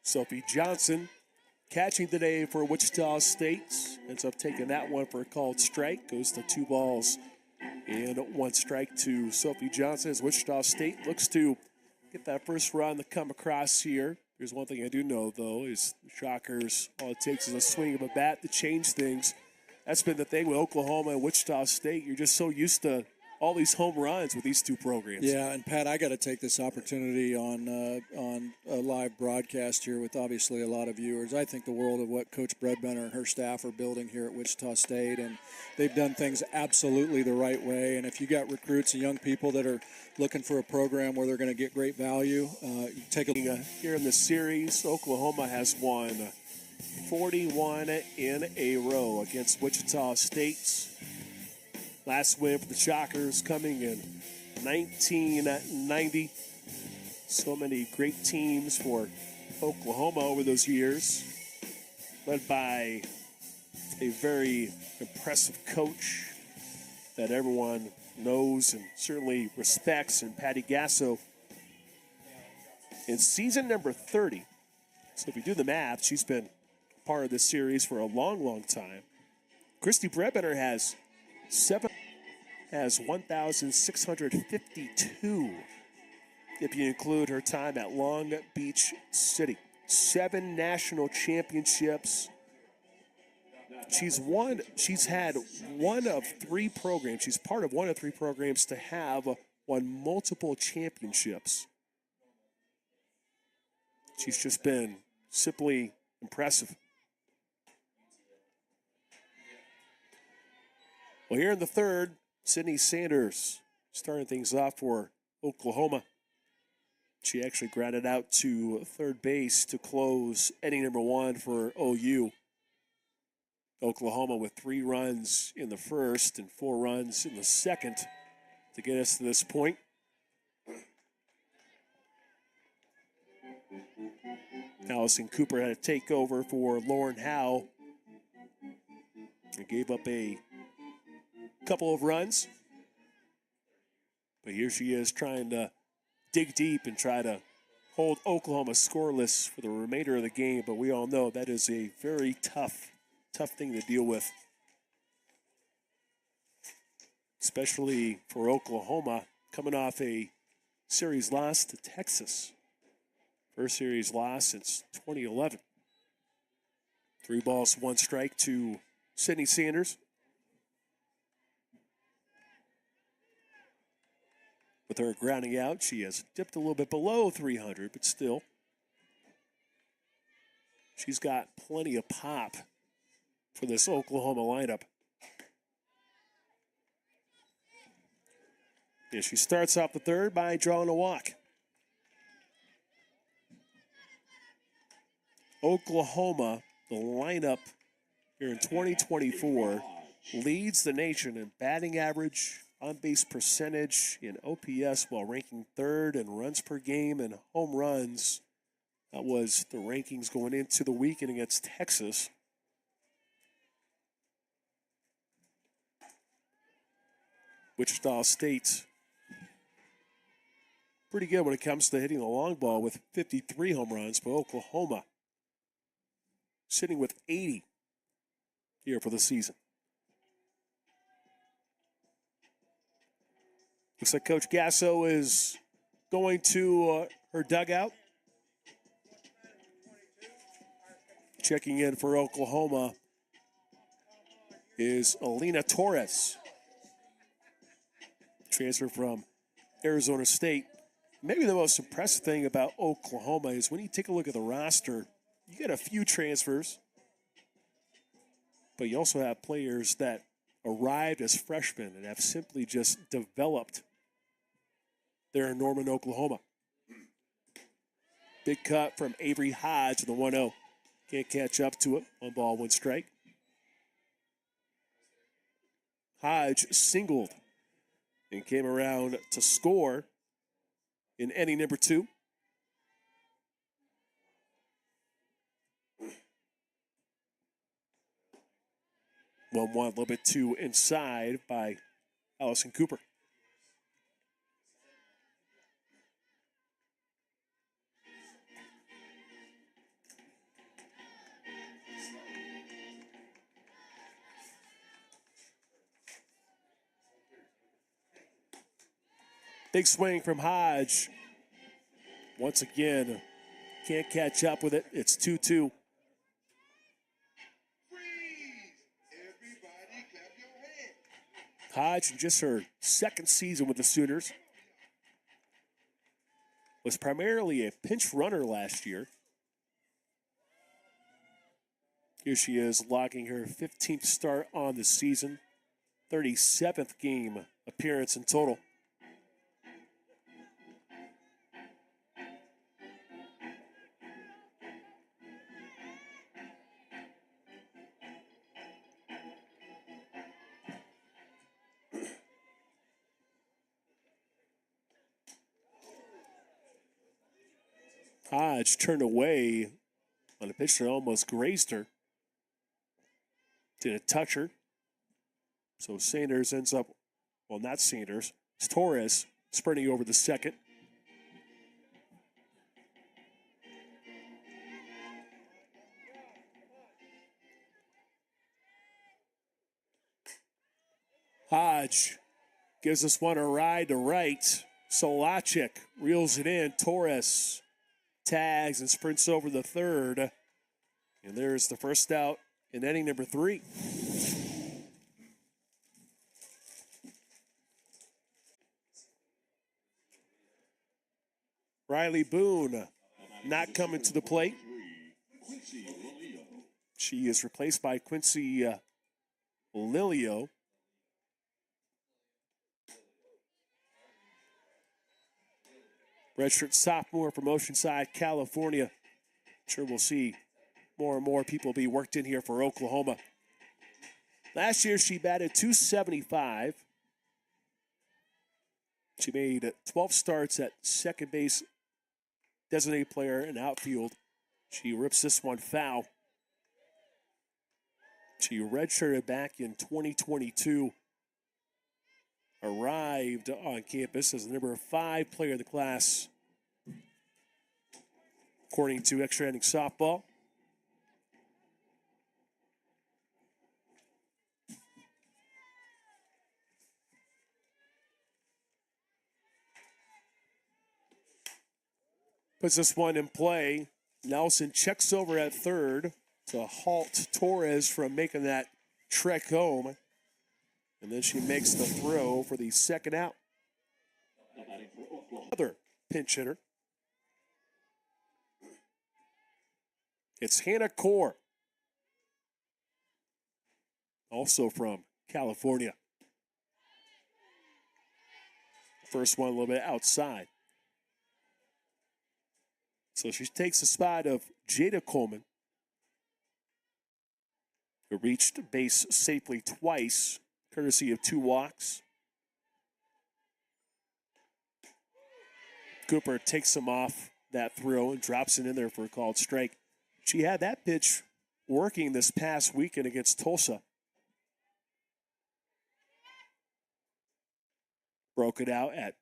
Sophie Johnson catching today for Wichita State. Ends up taking that one for a called strike. Goes to 2 balls and 1 strike to Sophie Johnson as Wichita State looks to get that first run to come across here. Here's one thing I do know, though, is the Shockers, all it takes is a swing of a bat to change things. That's been the thing with Oklahoma and Wichita State. You're just so used to all these home runs with these two programs. Yeah, and Pat, I got to take this opportunity on a live broadcast here with obviously a lot of viewers. I think the world of what Coach Bredbetter and her staff are building here at Wichita State, and they've done things absolutely the right way. And if you got recruits and young people that are looking for a program where they're going to get great value, take a look. Here in the series, Oklahoma has won 41 in a row against Wichita State. Last win for the Shockers coming in 1990. So many great teams for Oklahoma over those years, led by a very impressive coach that everyone knows and certainly respects, and Patty Gasso. In season number 30, so if you do the math, she's been part of this series for a long, long time. Christy Bredbetter has 1,652 if you include her time at Long Beach City. 7 national championships. She's had one of 3 programs. She's part of one of 3 programs to have won multiple championships. She's just been simply impressive. Well, here in the third, Sydney Sanders starting things off for Oklahoma. She actually grounded out to third base to close inning number 1 for OU. Oklahoma with 3 runs in the first and 4 runs in the second to get us to this point. Allison Cooper had to take over for Lauren Howe and gave up a couple of runs. But here she is trying to dig deep and try to hold Oklahoma scoreless for the remainder of the game. But we all know that is a very tough thing to deal with, especially for Oklahoma coming off a series loss to Texas. First series loss since 2011. 3 balls, 1 strike to Sydney Sanders. With her grounding out, she has dipped a little bit below 300, but still, she's got plenty of pop for this Oklahoma lineup. And she starts off the third by drawing a walk. Oklahoma, the lineup here in 2024, leads the nation in batting average, on-base percentage, in OPS, while ranking third in runs per game and home runs. That was the rankings going into the weekend against Texas. Wichita State, pretty good when it comes to hitting the long ball with 53 home runs, but Oklahoma sitting with 80 here for the season. Looks like Coach Gasso is going to her dugout. Checking in for Oklahoma is Alina Torres, transfer from Arizona State. Maybe the most impressive thing about Oklahoma is when you take a look at the roster, you get a few transfers, but you also have players that arrived as freshmen and have simply just developed there in Norman, Oklahoma. Big cut from Avery Hodge in the 1-0. Can't catch up to it. 1 ball, 1 strike. Hodge singled and came around to score in inning number 2. 1-1, a little bit too inside by Allison Cooper. Big swing from Hodge. Once again, can't catch up with it. It's 2-2. Hodge, in just her second season with the Sooners, was primarily a pinch runner last year. Here she is, logging her 15th start on the season, 37th game appearance in total. Hodge turned away on a pitch that almost grazed her. Didn't touch her. So Sanders ends up, well, not Sanders, it's Torres sprinting over the second. Hodge gives this one a ride to right. Solachik reels it in. Torres tags and sprints over the third. And there's the first out in inning number 3. Riley Boone not coming to the plate. She is replaced by Quincy Lilio. Redshirt sophomore from Oceanside, California. I'm sure we'll see more and more people be worked in here for Oklahoma. Last year, she batted .275. She made 12 starts at second base, designated player, and outfield. She rips this one foul. She redshirted back in 2022. Arrived on campus as the number 5 player of the class, according to Extra Inning Softball. Puts this one in play. Nelson checks over at third to halt Torres from making that trek home. And then she makes the throw for the second out. Another pinch hitter. It's Hannah Core, also from California. First one a little bit outside. So she takes the spot of Jada Coleman, who reached base safely twice, courtesy of 2 walks. Cooper takes him off that throw and drops it in there for a called strike. She had that pitch working this past weekend against Tulsa. Broke it out at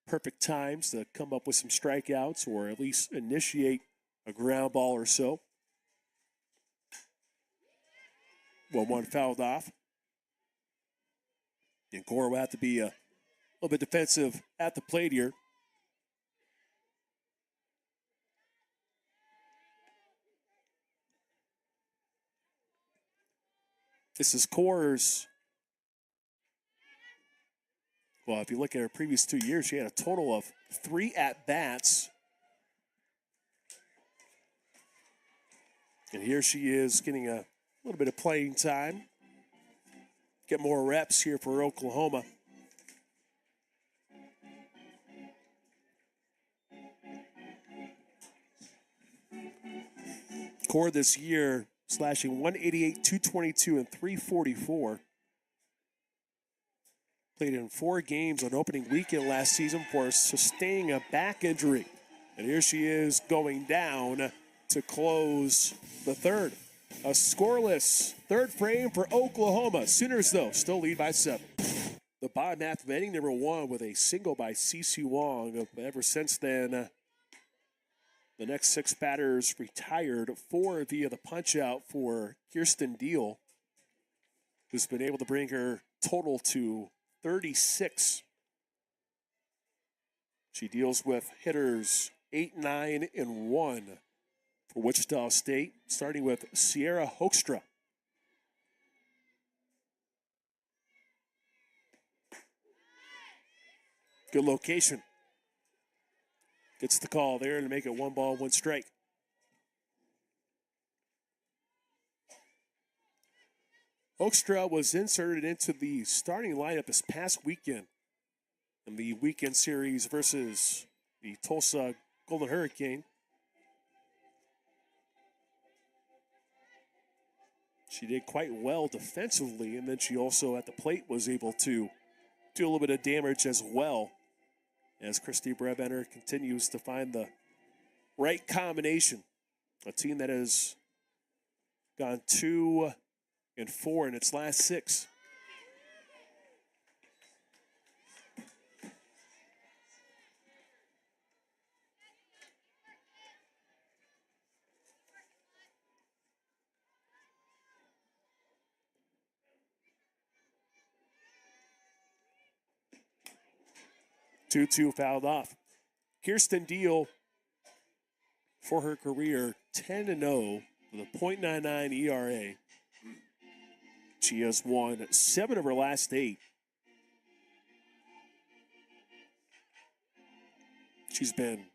perfect times to come up with some strikeouts or at least initiate a ground ball or so. Well, one fouled off. And Core will have to be a little bit defensive at the plate here. This is Core's. Well, if you look at her previous 2 years, she had a total of 3 at-bats. And here she is getting a little bit of playing time. Get more reps here for Oklahoma. Core this year slashing 188, 222, and 344. Played in 4 games on opening weekend last season for sustaining a back injury. And here she is going down to close the third. A scoreless third frame for Oklahoma. Sooners, though, still lead by 7. The bottom half of inning number 1 with a single by Cece Wong. Ever since then, the next 6 batters retired, 4 via the punch-out for Kirsten Deal, who's been able to bring her total to 36. She deals with hitters 8, 9, and 1 for Wichita State, starting with Sierra Hoekstra. Good location. Gets the call there to make it 1 ball, 1 strike. Hoekstra was inserted into the starting lineup this past weekend in the weekend series versus the Tulsa Golden Hurricane. She did quite well defensively, and then she also at the plate was able to do a little bit of damage as well, as Christy Breventer continues to find the right combination. A team that has gone 2-4 in its last 6. Two fouled off. Kirsten Deal, for her career, 10-0 with a .99 ERA. She has won 7 of her last 8. She's been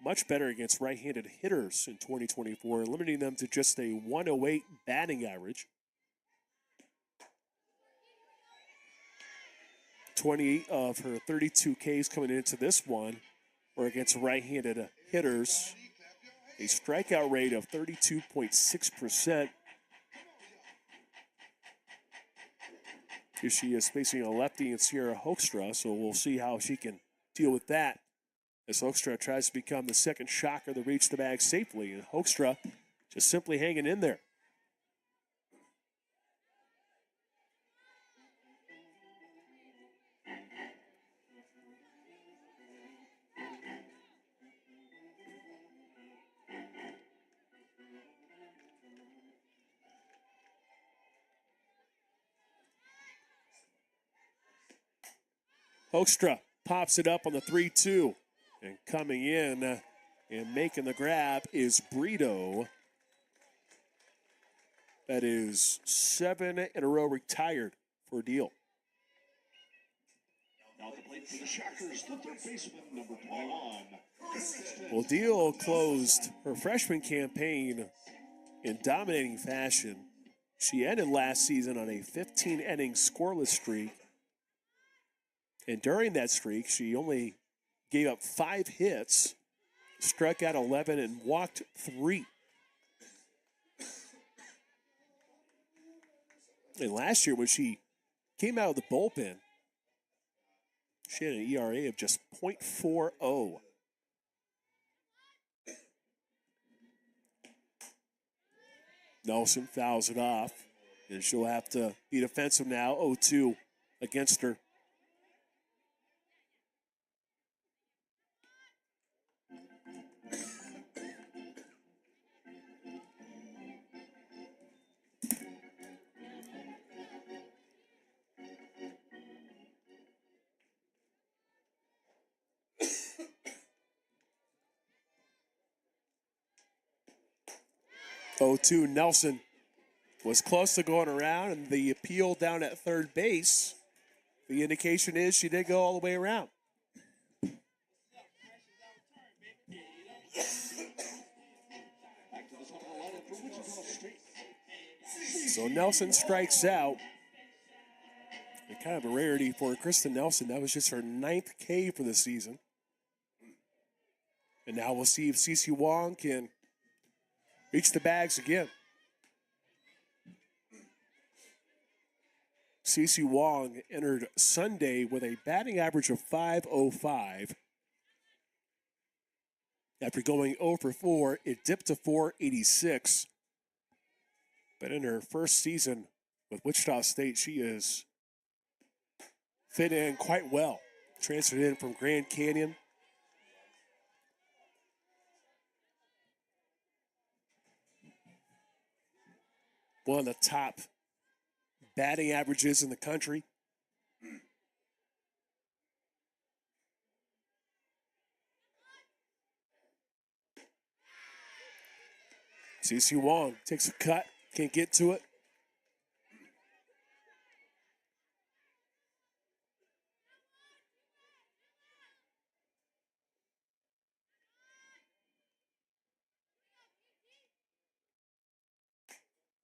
much better against right-handed hitters in 2024, limiting them to just a 108 batting average. 28 of her 32 Ks coming into this one were against right-handed hitters. A strikeout rate of 32.6%. Here she is facing a lefty in Sierra Hoekstra, so we'll see how she can deal with that as Hoekstra tries to become the second shocker to reach the bag safely. And Hoekstra just simply hanging in there. Hoekstra pops it up on the 3-2. And coming in and making the grab is Brito. That is 7 in a row retired for Deal. Now the plate for the Shockers, the third baseman, number 21. Well, Deal closed her freshman campaign in dominating fashion. She ended last season on a 15-inning scoreless streak. And during that streak, she only gave up 5 hits, struck out 11, and walked 3. And last year, when she came out of the bullpen, she had an ERA of just .40. Nelson fouls it off, and she'll have to be defensive now. 0-2 against her. Nelson was close to going around, and the appeal down at third base, the indication is she did go all the way around. So Nelson strikes out. And kind of a rarity for Kristen Nelson. That was just her 9th K for the season. And now we'll see if Cece Wong can reach the bags again. Cece Wong entered Sunday with a batting average of .505. After going 0 for 4, it dipped to .486. But in her first season with Wichita State, she is fit in quite well. Transferred in from Grand Canyon. One of the top batting averages in the country. CeCe Wong takes a cut, can't get to it.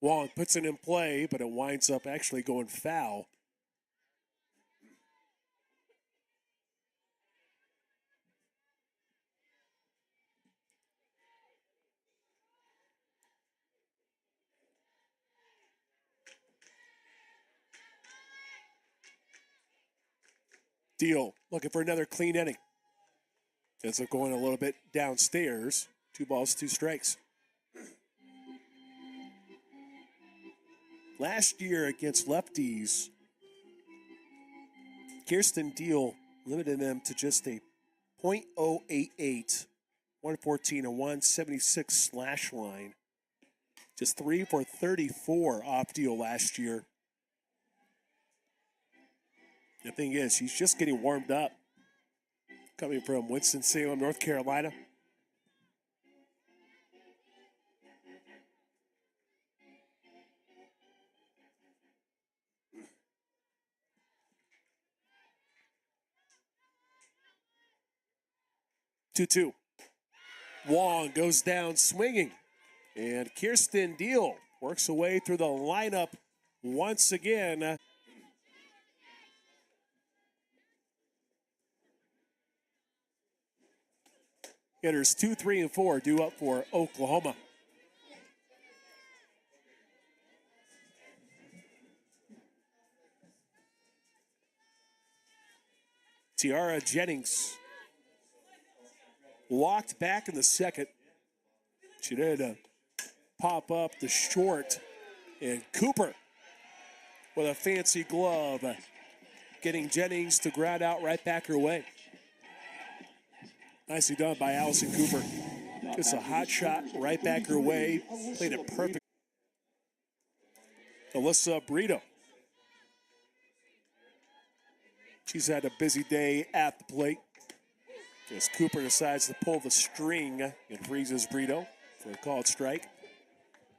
Wong puts it in play, but it winds up actually going foul. Deal looking for another clean inning. Ends up going a little bit downstairs. 2 balls, 2 strikes. Last year against lefties, Kirsten Deal limited them to just a .088, 114 and 176 slash line. Just 3 for 34 off Deal last year. The thing is, she's just getting warmed up. Coming from Winston-Salem, North Carolina. Two. Wong goes down swinging. And Kirsten Deal works her way through the lineup once again. Hitters 2, 3, and 4 due up for Oklahoma. Tiara Jennings walked back in the second. She did pop up the short, and Cooper with a fancy glove, getting Jennings to ground out right back her way. Nicely done by Allison Cooper. Just a hot shot right back her way. Played it perfect. Alyssa Brito. She's had a busy day at the plate as Cooper decides to pull the string and freezes Brito for a called strike.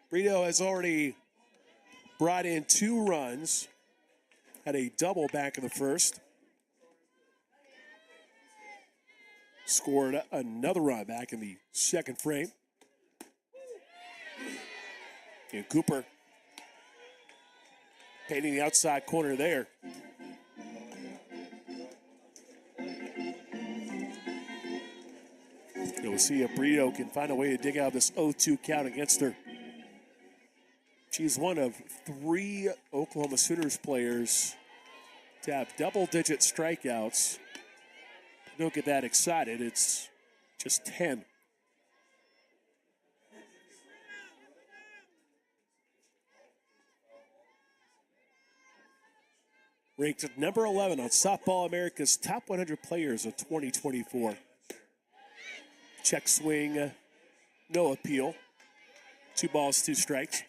Brito has already brought in 2 runs, had a double back in the first, scored another run back in the second frame. And Cooper painting the outside corner there. We'll see if Brito can find a way to dig out this 0-2 count against her. She's one of 3 Oklahoma Sooners players to have double-digit strikeouts. Don't get that excited. It's just 10. Ranked at number 11 on Softball America's Top 100 Players of 2024. Check swing, no appeal. 2 balls, 2 strikes.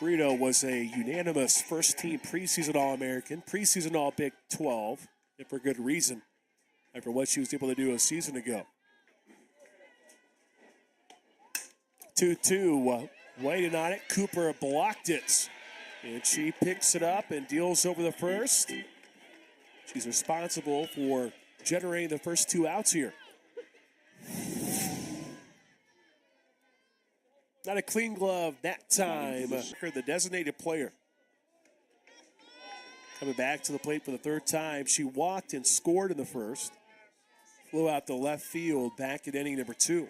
Brito was a unanimous first-team preseason All-American, preseason All-Big 12, and for good reason, after what she was able to do a season ago. 2-2, waiting on it. Cooper blocked it, and she picks it up and deals over the first. She's responsible for generating the first 2 outs here. Not a clean glove that time. The designated player. Coming back to the plate for the 3rd time. She walked and scored in the first. Flew out to left field back at inning number 2.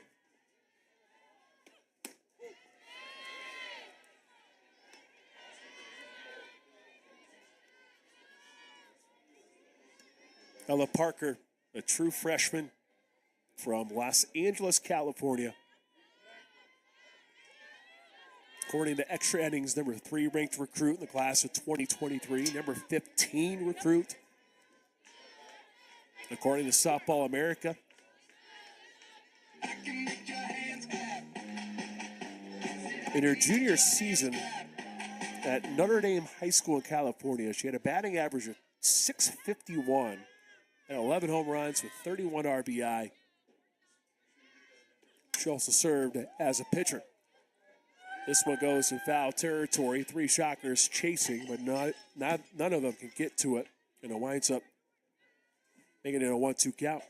Ella Parker, a true freshman from Los Angeles, California. According to Extra Innings, number 3 ranked recruit in the class of 2023, number 15 recruit. According to Softball America. In her junior season at Notre Dame High School in California, she had a batting average of .651 and 11 home runs with 31 RBI. She also served as a pitcher. This one goes in foul territory. 3 shockers chasing, but none of them can get to it. And it winds up making it a 1-2 count.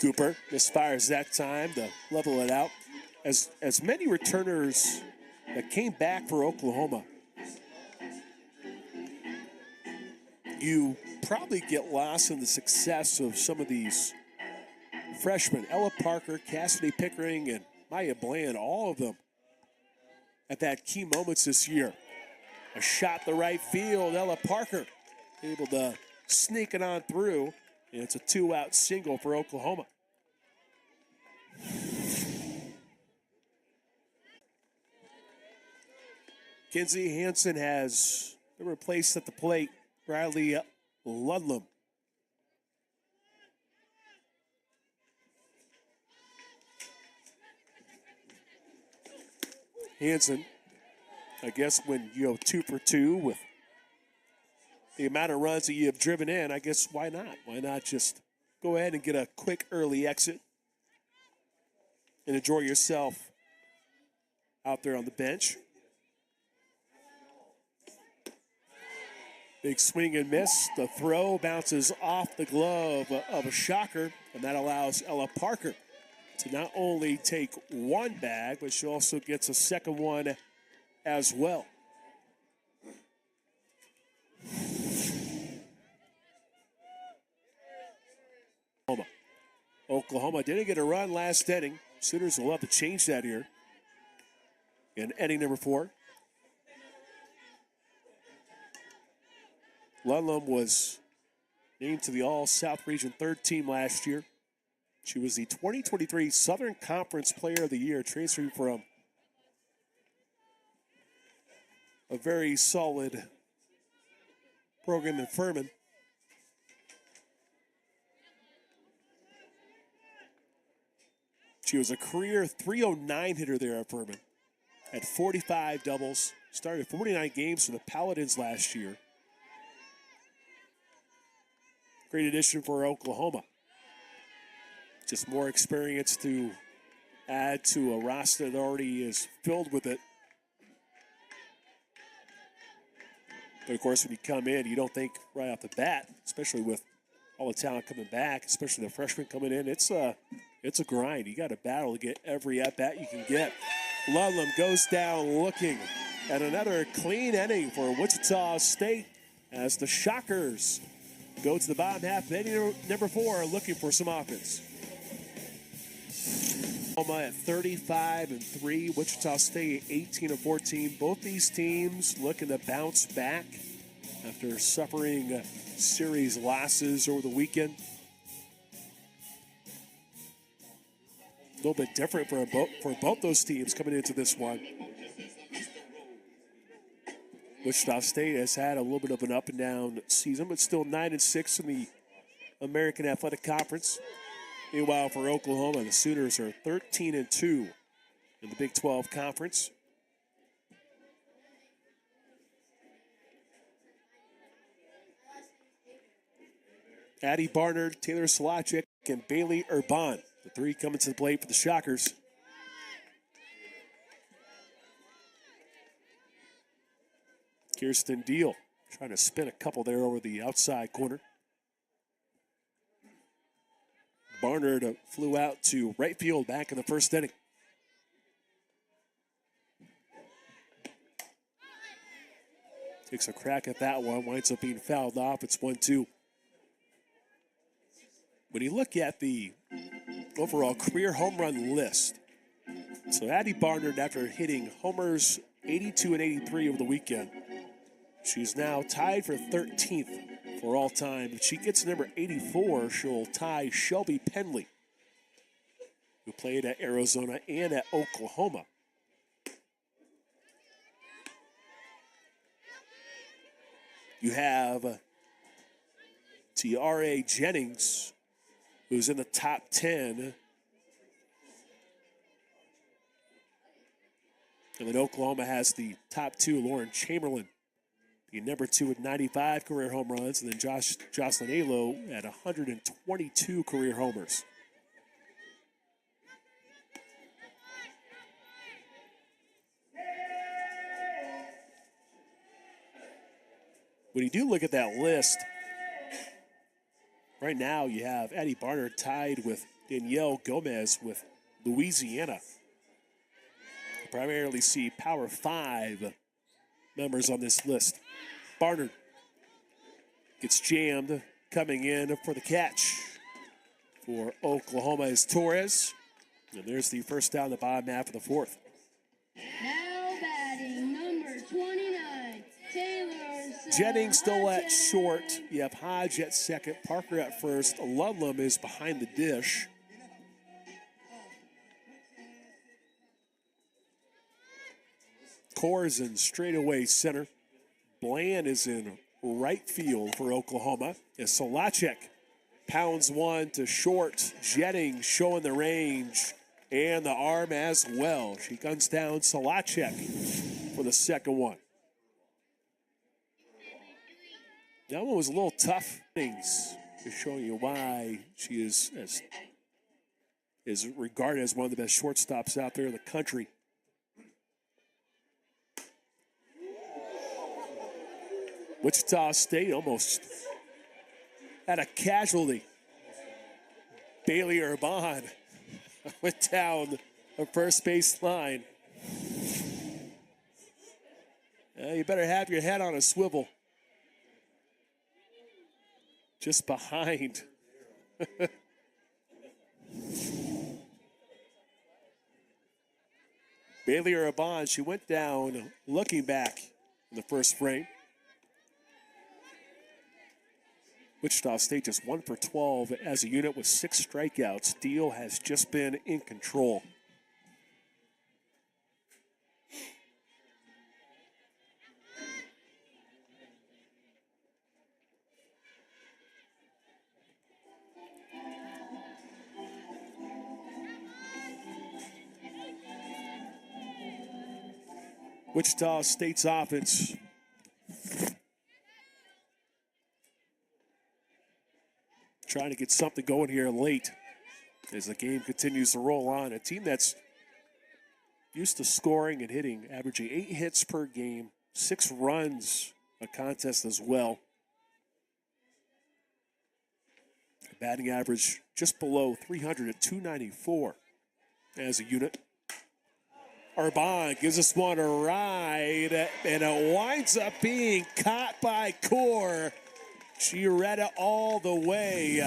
Cooper misfires that time to level it out. As many returners that came back for Oklahoma, you probably get lost in the success of some of these freshmen. Ella Parker, Cassidy Pickering, and Maya Bland, all of them at that key moments this year. A shot to right field. Ella Parker able to sneak it on through. And it's a 2-out single for Oklahoma. Kinsey Hansen has been replaced at the plate. Riley Ludlam. Hansen, I guess when you go 2 for 2 with the amount of runs that you have driven in, I guess why not? Why not just go ahead and get a quick early exit and enjoy yourself out there on the bench. Big swing and miss. The throw bounces off the glove of a shocker, and that allows Ella Parker to not only take one bag, but she also gets a second one as well. Oklahoma didn't get a run last inning. Sooners will have to change that here in inning number 4. Ludlam was named to the All-South Region 3rd team last year. She was the 2023 Southern Conference Player of the Year, transferring from a very solid program in Furman. She was a career .309 hitter there at Furman. Had 45 doubles. Started 49 games for the Paladins last year. Great addition for Oklahoma. Just more experience to add to a roster that already is filled with it. But of course, when you come in, you don't think right off the bat, especially with all the talent coming back, especially the freshmen coming in, it's a grind. You got to battle to get every at-bat you can get. Ludlam goes down looking at another clean inning for Wichita State as the Shockers go to the bottom half of inning number 4 looking for some offense. Oklahoma at 35-3, Wichita State 18-14. Both these teams looking to bounce back after suffering series losses over the weekend. A little bit different for both those teams coming into this one. Wichita State has had a little bit of an up and down season, but still 9-6 in the American Athletic Conference. Meanwhile, for Oklahoma, the Sooners are 13-2 in the Big 12 Conference. Addie Barnard, Taylor Solachik, and Bailey Urban. The 3 coming to the plate for the Shockers. Kirsten Deal trying to spin a couple there over the outside corner. Barnard flew out to right field back in the first inning. Takes a crack at that one, winds up being fouled off. It's 1-2. When you look at the overall career home run list, so Addie Barnard, after hitting homers 82 and 83 over the weekend, she's now tied for 13th for all time. If she gets number 84, she'll tie Shelby Penley, who played at Arizona and at Oklahoma. You have T.R.A. Jennings, who's in the top 10. And then Oklahoma has the top 2, Lauren Chamberlain, the number 2 with 95 career home runs, and then Jocelyn Alo at 122 career homers. When you do look at that list, right now you have Addie Barnard tied with Danielle Gomez with Louisiana. You primarily see Power 5 members on this list. Barnard gets jammed, coming in for the catch for Oklahoma is Torres. And there's the first down the bottom half of the 4th. Now batting number 29, Taylor Jennings still at short. You have Hodge at second, Parker at first. Ludlam is behind the dish. Core is in straightaway center. Bland is in right field for Oklahoma as Solachek pounds one to short. Jennings showing the range and the arm as well. She guns down Solachek for the second one. That one was a little tough. Things just showing you why she is regarded as one of the best shortstops out there in the country. Wichita State almost had a casualty. Bailey Urban Went down the first base line. You better have your head on a swivel. Just behind. Bailey Urban, she went down looking back in the first frame. Wichita State just 1 for 12 as a unit with 6 strikeouts. Deal has just been in control. Wichita State's offense trying to get something going here late as the game continues to roll on. A team that's used to scoring and hitting, averaging 8 hits per game, 6 runs a contest as well. Batting average just below 300 at 294 as a unit. Urban gives us one a ride, and it winds up being caught by Core. She read it all the way.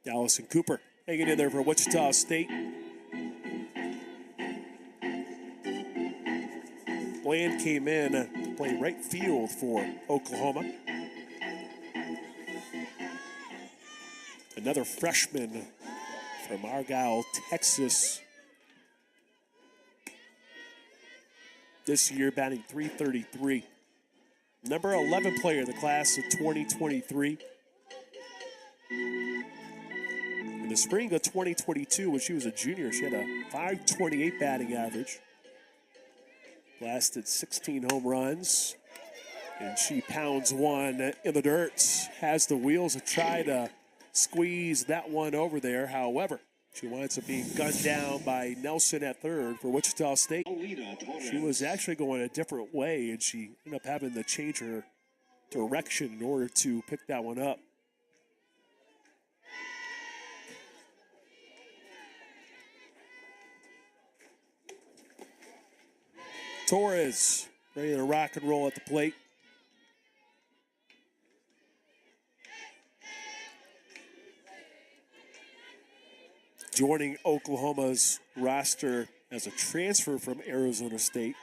Allison Cooper hanging in there for Wichita State. Bland came in to play right field for Oklahoma. Another freshman from Argyle, Texas. This year batting .333. Number 11 player in the class of 2023. In the spring of 2022, when she was a junior, she had a .528 batting average. Blasted 16 home runs. And she pounds one in the dirt. Has the wheels to try to squeeze that one over there. However, she winds up being gunned down by Nelson at third for Wichita State. She was actually going a different way, and she ended up having to change her direction in order to pick that one up. Torres ready to rock and roll at the plate. Joining Oklahoma's roster as a transfer from Arizona State.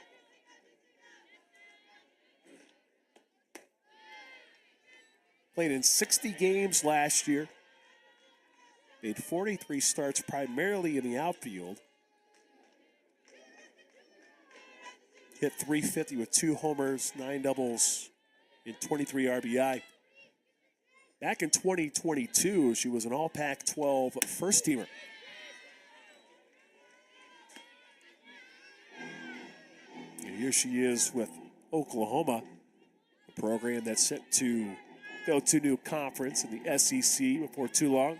Played in 60 games last year. Made 43 starts primarily in the outfield. Hit .350 with 2 homers, 9 doubles, and 23 RBI. Back in 2022, she was an All Pac-12 first-teamer. And here she is with Oklahoma, a program that's set to go to a new conference in the SEC before too long.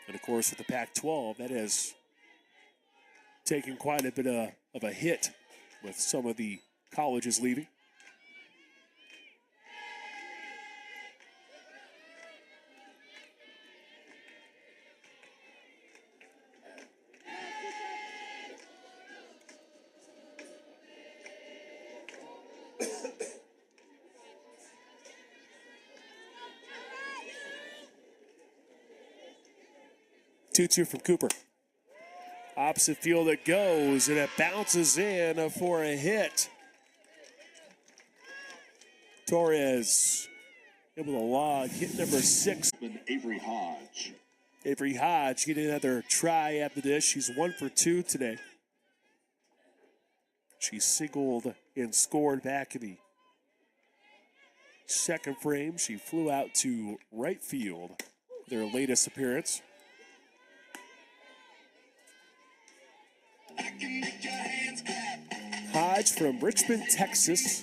And, of course, with the Pac-12, that has taken quite a bit of a hit with some of the colleges leaving. Two from Cooper. Opposite field it goes, and it bounces in for a hit. Torres able to log hit number 6. Avery Hodge. Avery Hodge getting another try at the dish. She's 1 for 2 today. She singled and scored back in the second frame. She flew out to right field, their latest appearance. Hodge from Richmond, Texas.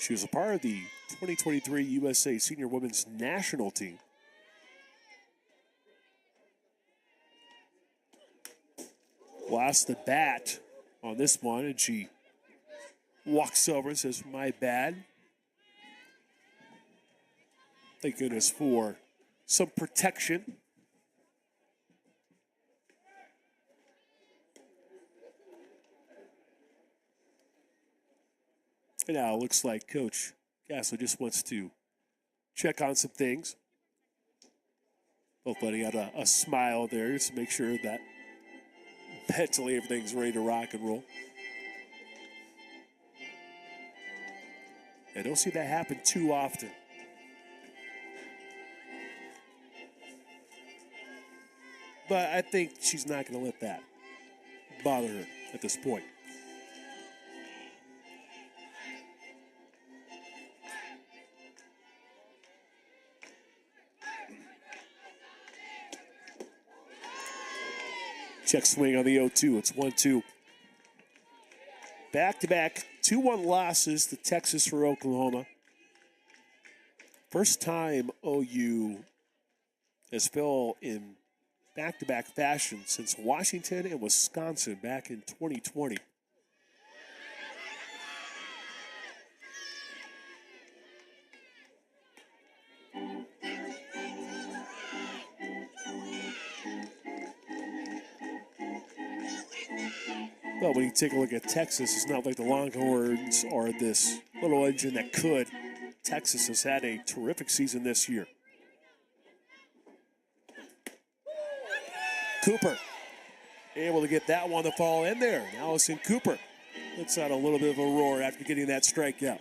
She was a part of the 2023 USA Senior Women's National Team. Lost the bat on this one, and she walks over and says, "My bad." Thank goodness for some protection. And now it looks like Coach Gasser just wants to check on some things. Both buddy got a smile there just to make sure that mentally everything's ready to rock and roll. I don't see that happen too often. But I think she's not going to let that bother her at this point. Check swing on the 0-2. It's 1-2. Back-to-back 2-1 losses to Texas for Oklahoma. First time OU has fell in back-to-back fashion since Washington and Wisconsin back in 2020. Well, when you take a look at Texas, it's not like the Longhorns are this little engine that could. Texas has had a terrific season this year. Cooper able to get that one to fall in there. Allison Cooper lets out a little bit of a roar after getting that strikeout.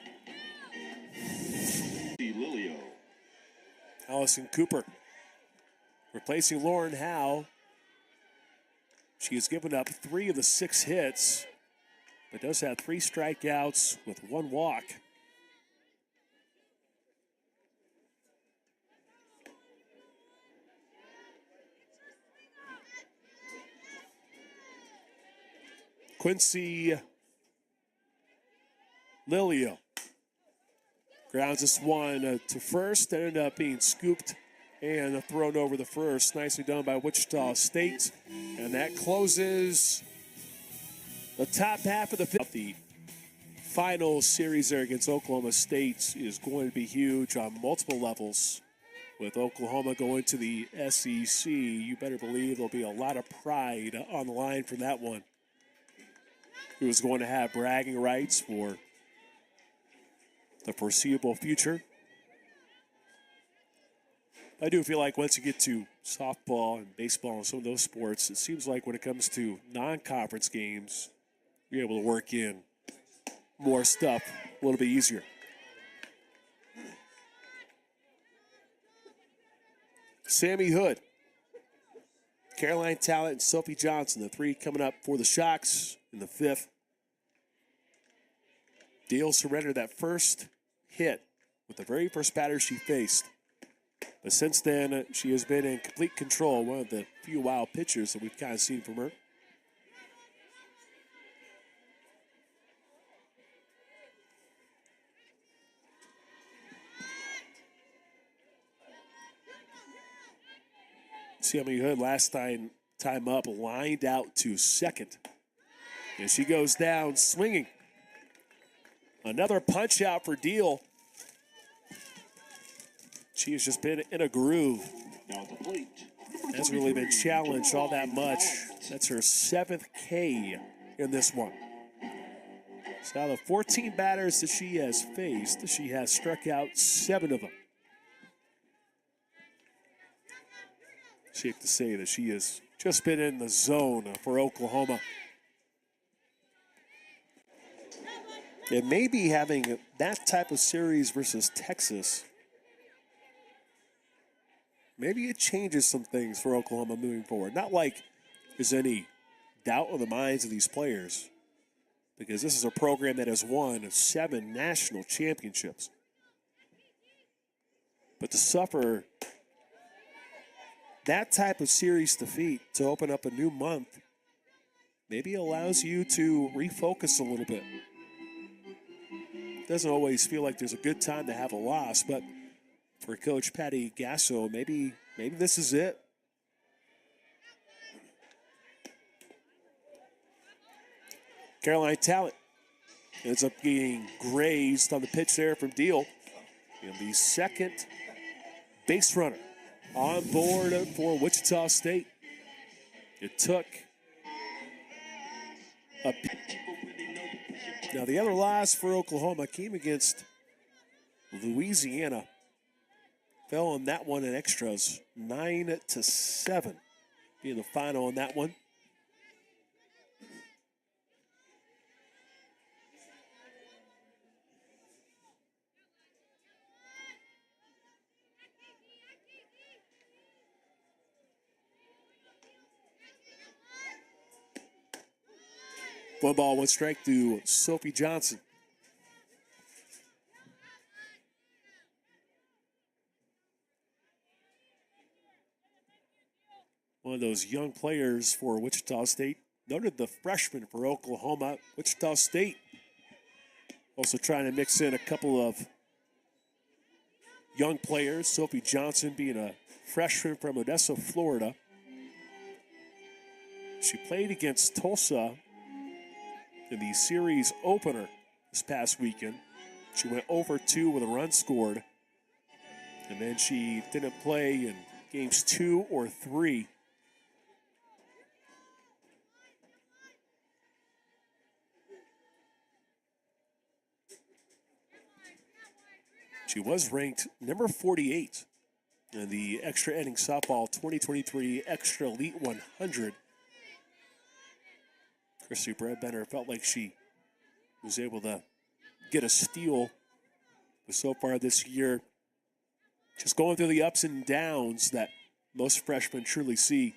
Allison Cooper replacing Lauren Howe. She has given up 3 of the 6 hits, but does have 3 strikeouts with 1 walk. Quincy Lilio grounds this one to first, ended up being scooped and thrown over the first. Nicely done by Wichita State. And that closes the top half of the fifth. The final series there against Oklahoma State is going to be huge on multiple levels. With Oklahoma going to the SEC, you better believe there'll be a lot of pride on the line from that one. Who is going to have bragging rights for the foreseeable future. I do feel like once you get to softball and baseball and some of those sports, it seems like when it comes to non-conference games, you're able to work in more stuff a little bit easier. Sammy Hood, Caroline Talent, and Sophie Johnson, the 3 coming up for the Shocks in the 5th. Deal surrendered that first hit with the very first batter she faced. But since then, she has been in complete control, one of the few wild pitchers that we've kind of seen from her. Sammy Hood last time up lined out to second. And she goes down swinging. Another punch out for Deal. She has just been in a groove. Hasn't really been challenged all that much. That's her 7th K in this one. So out of 14 batters that she has faced, she has struck out 7 of them. Safe to say that she has just been in the zone for Oklahoma. And maybe having that type of series versus Texas, maybe it changes some things for Oklahoma moving forward. Not like there's any doubt in the minds of these players, because this is a program that has won 7 national championships. But to suffer that type of series defeat to open up a new month maybe allows you to refocus a little bit. Doesn't always feel like there's a good time to have a loss, but for Coach Patty Gasso, maybe this is it. Caroline Talent Ends up getting grazed on the pitch there from Deal. And the second base runner on board for Wichita State. It took a... Now the other loss for Oklahoma came against Louisiana. Fell in that one in extras, 9-7 being the final on that one. One ball, one strike to Sophie Johnson. One of those young players for Wichita State. Noted the freshman for Oklahoma. Wichita State also trying to mix in a couple of young players. Sophie Johnson being a freshman from Odessa, Florida. She played against Tulsa in the series opener this past weekend. She went over 2 with a run scored. And then she didn't play in games 2 or 3. She was ranked number 48 in the extra inning softball 2023 Extra Elite 100. Christy Bradbender felt like she was able to get a steal. But so far this year, just going through the ups and downs that most freshmen truly see.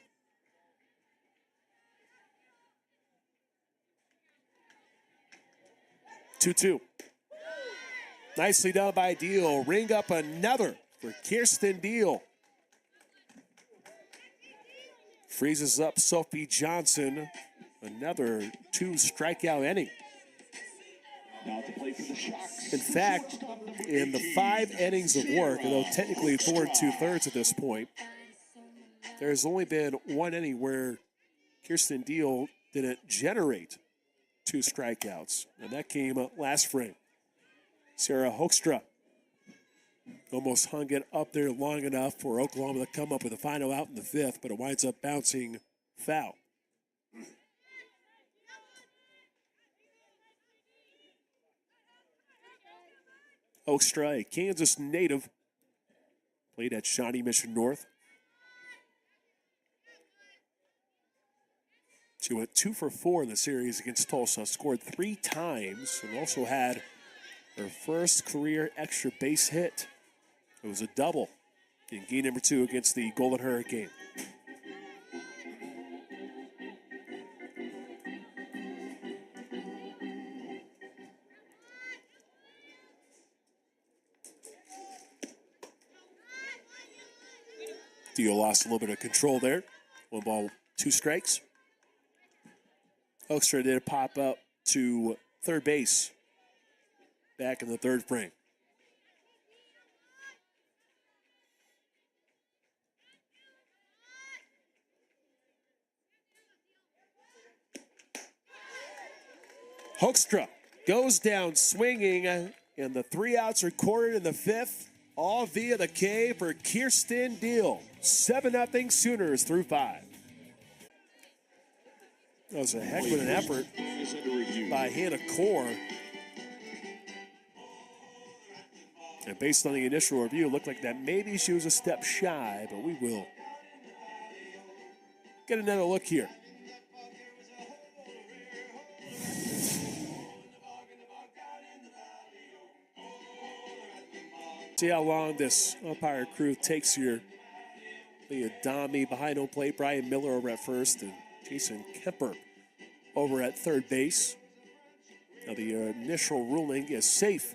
Two. Nicely done by Deal. Ring up another for Kirsten Deal. Freezes up Sophie Johnson. Another 2 strikeout inning. In fact, in the 5 innings of work, although technically 4 2/3 at this point, there's only been 1 inning where Kirsten Deal didn't generate 2 strikeouts, and that came last frame. Sarah Hoekstra almost hung it up there long enough for Oklahoma to come up with a final out in the 5th, but it winds up bouncing foul. Hoekstra, a Kansas native, played at Shawnee Mission North. She went 2 for 4 in the series against Tulsa, scored 3 times, and also had her first career extra base hit. It was a double in game number 2 against the Golden Hurricane. Deal lost a little bit of control there. 1 ball, 2 strikes. Hoekstra did pop up to third base back in the 3rd frame. Hoekstra goes down swinging, and the 3 outs recorded in the 5th, all via the K for Kirsten Deal. 7-0 Sooners through 5. That was a heck of an effort by Hannah Core. And based on the initial review, it looked like that maybe she was a step shy, but we will get another look here. See how long this umpire crew takes here. Leah Domi behind home plate, Brian Miller over at first, and Jason Kemper over at third base. Now the initial ruling is safe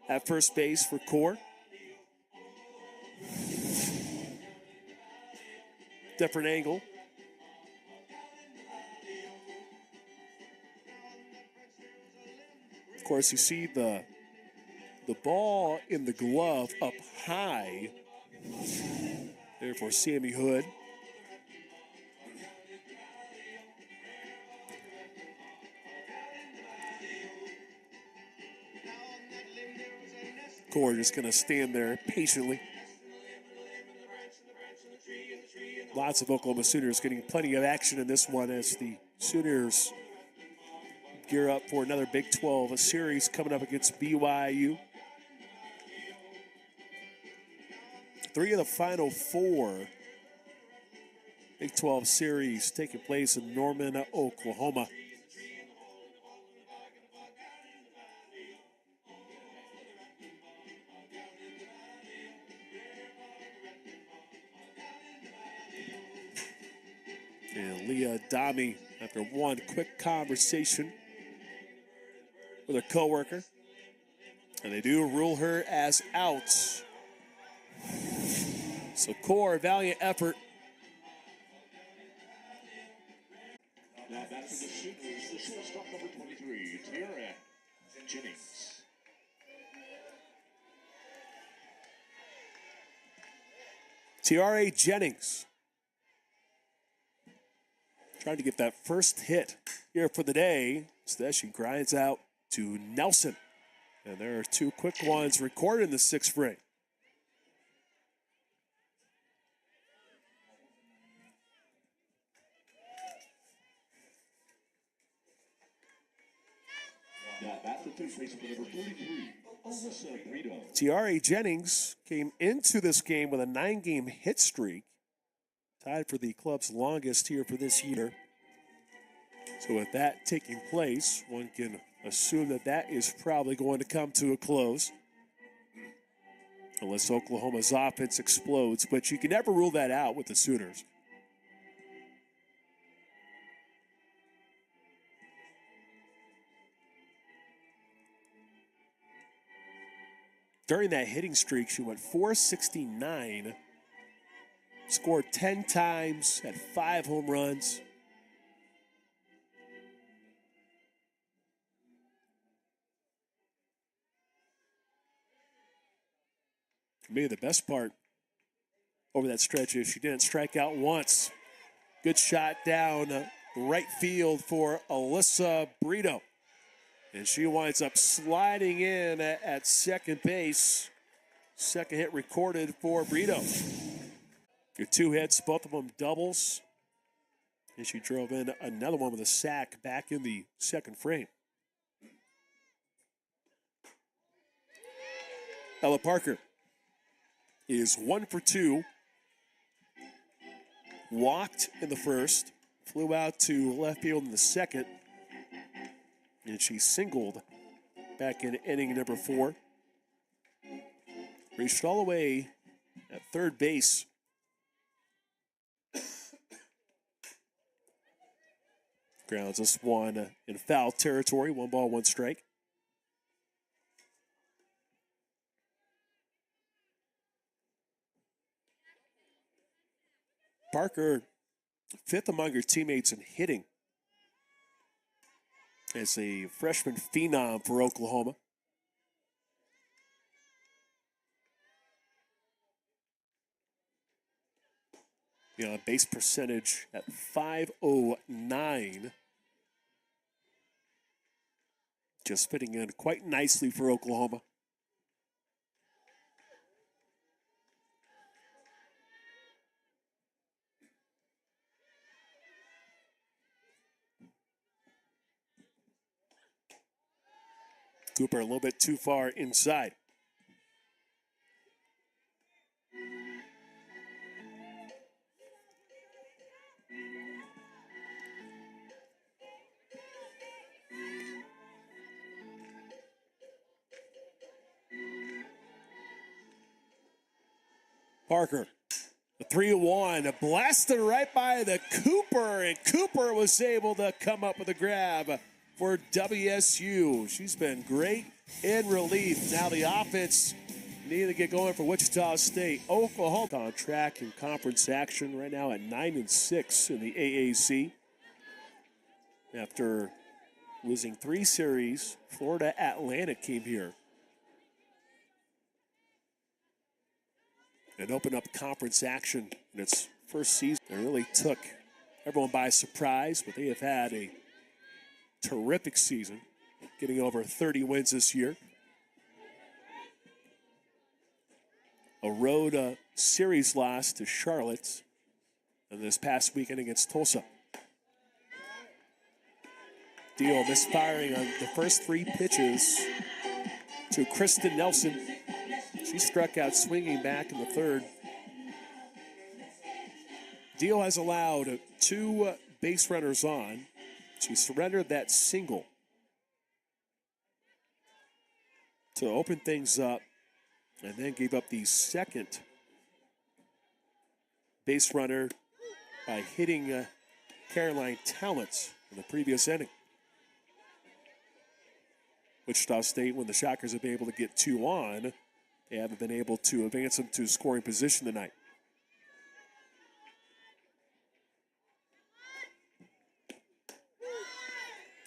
at first base for Core. Different angle. Of course, you see the ball in the glove up high there for Sammy Hood. Core just going to stand there patiently. Lots of Oklahoma Sooners getting plenty of action in this one as the Sooners gear up for another Big 12 series coming up against BYU. 3 of the final 4 Big 12 series taking place in Norman, Oklahoma. And Leah Dami, after one quick conversation with her coworker, and they do rule her as out. So Core, valiant effort. Now back to the Sooners, the shortstop number 23, Tiara Jennings. Tiara Jennings trying to get that first hit here for the day. Instead, she grinds out to Nelson. And there are 2 quick ones recorded in the 6th frame. Now back to third baseman number 43, Alyssa Brito. Tiara Jennings came into this game with a 9-game hit streak, tied for the club's longest here for this year. So with that taking place, one can assume that that is probably going to come to a close, unless Oklahoma's offense explodes. But you can never rule that out with the Sooners. During that hitting streak, she went .469, scored 10 times, had 5 home runs. For me, the best part over that stretch is she didn't strike out once. Good shot down right field for Alyssa Brito. And she winds up sliding in at second base. Second hit recorded for Brito. Your 2 hits, both of them doubles. And she drove in another one with a sack back in the 2nd frame. Ella Parker is 1 for 2. Walked in the 1st, flew out to left field in the 2nd. And she singled back in inning number 4. Reached all the way at third base. Grounds this one in foul territory. 1 ball, 1 strike. Parker, 5th among her teammates in hitting, as a freshman phenom for Oklahoma. Base percentage at .509. Just fitting in quite nicely for Oklahoma. Cooper a little bit too far inside. Parker, the 3-1, blasted right by the Cooper, and Cooper was able to come up with a grab for WSU. She's been great in relief. Now the offense needed to get going for Wichita State. Oklahoma on track in conference action right now at 9-6 in the AAC. After losing 3 series, Florida Atlantic came here and opened up conference action in its first season. It really took everyone by surprise, but they have had a terrific season, getting over 30 wins this year. a road series loss to Charlotte and this past weekend against Tulsa. Deal misfiring on the first 3 pitches to Kristen Nelson. She struck out swinging back in the 3rd. Deal has allowed 2 base runners on. She surrendered that single to open things up and then gave up the second base runner by hitting Caroline Talent in the previous inning. Wichita State, when the Shockers have been able to get 2 on, they haven't been able to advance them to scoring position tonight.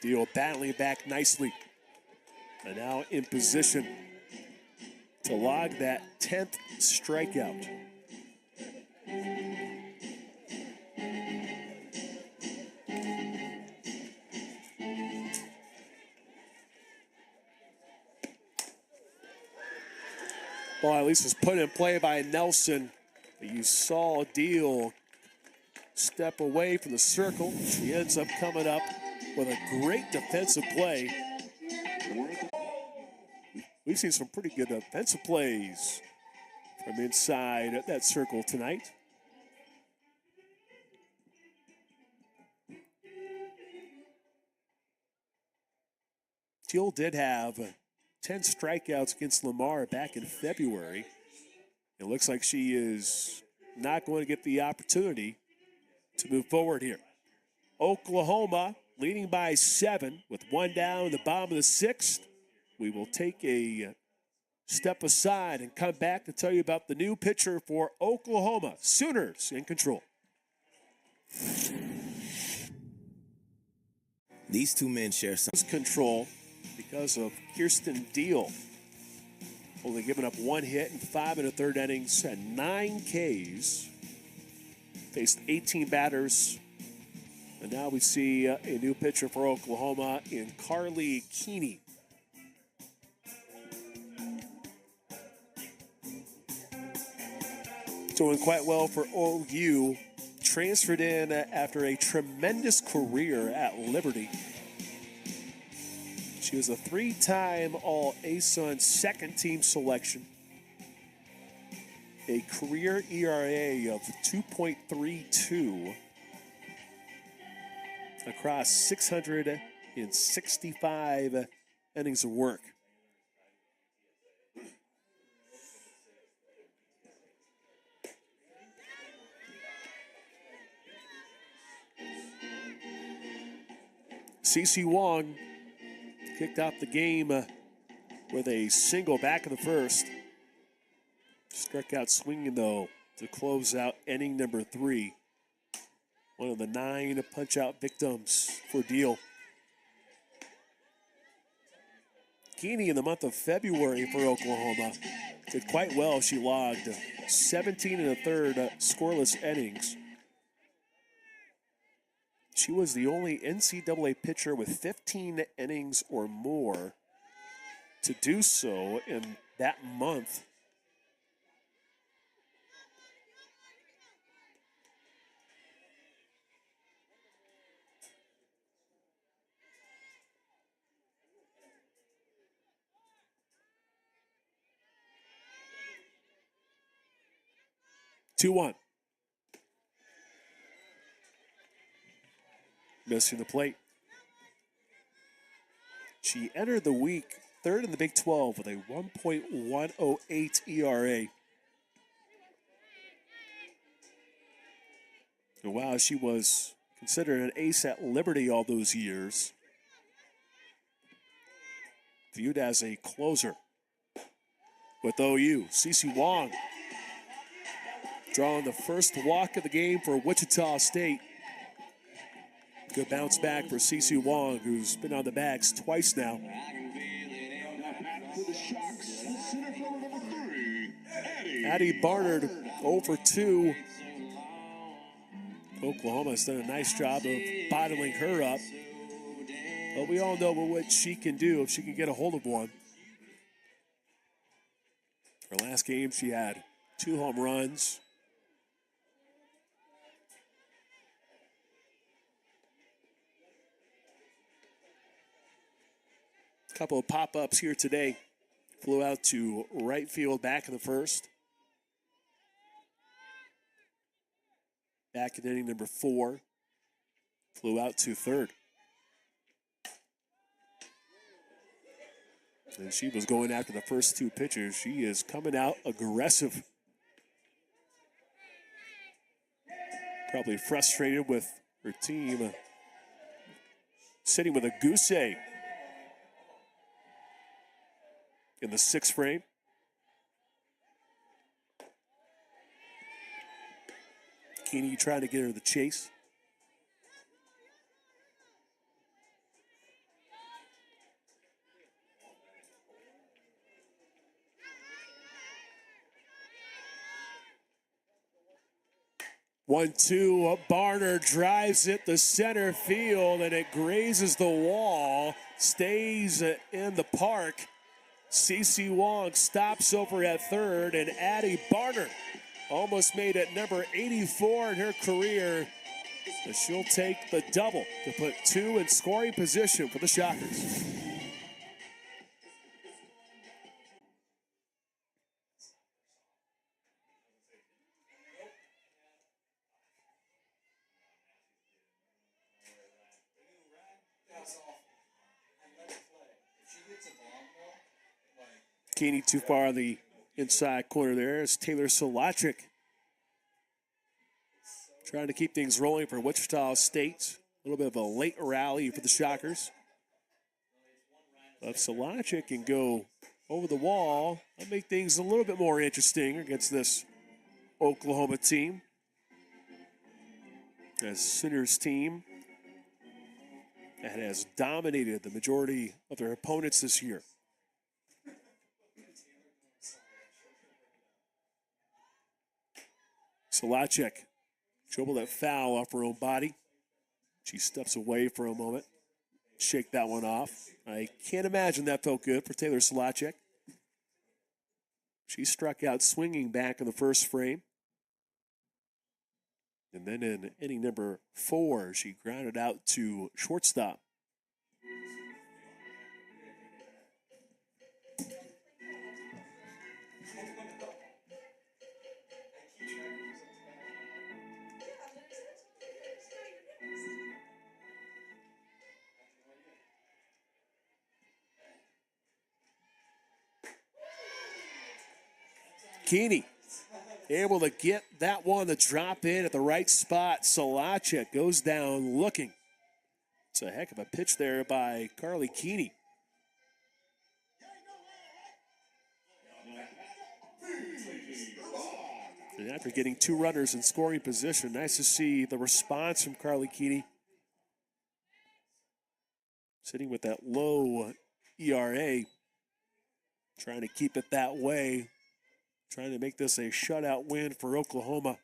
Deal battling back nicely. And now in position to log that 10th strikeout. Ball at least was put in play by Nelson. You saw Deal step away from the circle. He ends up coming up with a great defensive play. We've seen some pretty good defensive plays from inside that circle tonight. Teal did have 10 strikeouts against Lamar back in February. It looks like she is not going to get the opportunity to move forward here. Oklahoma leading by 7 with 1 down in the bottom of the 6th. We will take a step aside and come back to tell you about the new pitcher for Oklahoma. Sooners in control. These 2 men share some control because of Kirsten Deal. Only giving up 1 hit in 5 1/3 innings and 9 Ks. Faced 18 batters. And now we see a new pitcher for Oklahoma in Carly Keeney. Doing quite well for OU. Transferred in after a tremendous career at Liberty. She was a 3-time All-ASUN second-team selection. A career ERA of 2.32 across 665 innings of work. CeCe Wong kicked off the game with a single back in the first. Struck out swinging, though, to close out inning number 3. One of the 9 punch-out victims for Deal. Keeney in the month of February for Oklahoma did quite well. She logged 17 1/3 scoreless innings. She was the only NCAA pitcher with 15 innings or more to do so in that month. Two one. Missing the plate. She entered the week 3rd in the Big 12 with a 1.108 ERA. And while she was considered an ace at Liberty all those years, viewed as a closer with OU. CeCe Wong drawing the first walk of the game for Wichita State. Good bounce back for CeCe Wong, who's been on the bags twice now. Addie Barnard 0 for 2. Oklahoma has done a nice job of bottling her up. But we all know what she can do if she can get a hold of one. Her last game, she had 2 home runs. A couple of pop-ups here today. Flew out to right field back in the first. Back in inning number 4. Flew out to third. And she was going after the first 2 pitchers. She is coming out aggressive. Probably frustrated with her team sitting with a goose egg in the 6th frame. Keeney trying to get her the chase. One, two, Barner drives it to center field, and it grazes the wall, stays in the park. Cece Wong stops over at third, and Addie Barner almost made it number 84 in her career. But she'll take the double to put 2 in scoring position for the Shockers. Keeney too far on the inside corner there is Taylor Solachik. Trying to keep things rolling for Wichita State. A little bit of a late rally for the Shockers. But Solachik can go over the wall and make things a little bit more interesting against this Oklahoma team. As Sooners team that has dominated the majority of their opponents this year. Solachik dribbled that foul off her own body. She steps away for a moment. Shake that one off. I can't imagine that felt good for Taylor Solachik. She struck out swinging back in the first frame. And then in inning number 4, she grounded out to shortstop. Keeney able to get that one to drop in at the right spot. Solachik goes down looking. It's a heck of a pitch there by Carly Keeney. And after getting 2 runners in scoring position, nice to see the response from Carly Keeney. Sitting with that low ERA, trying to keep it that way. Trying to make this a shutout win for Oklahoma.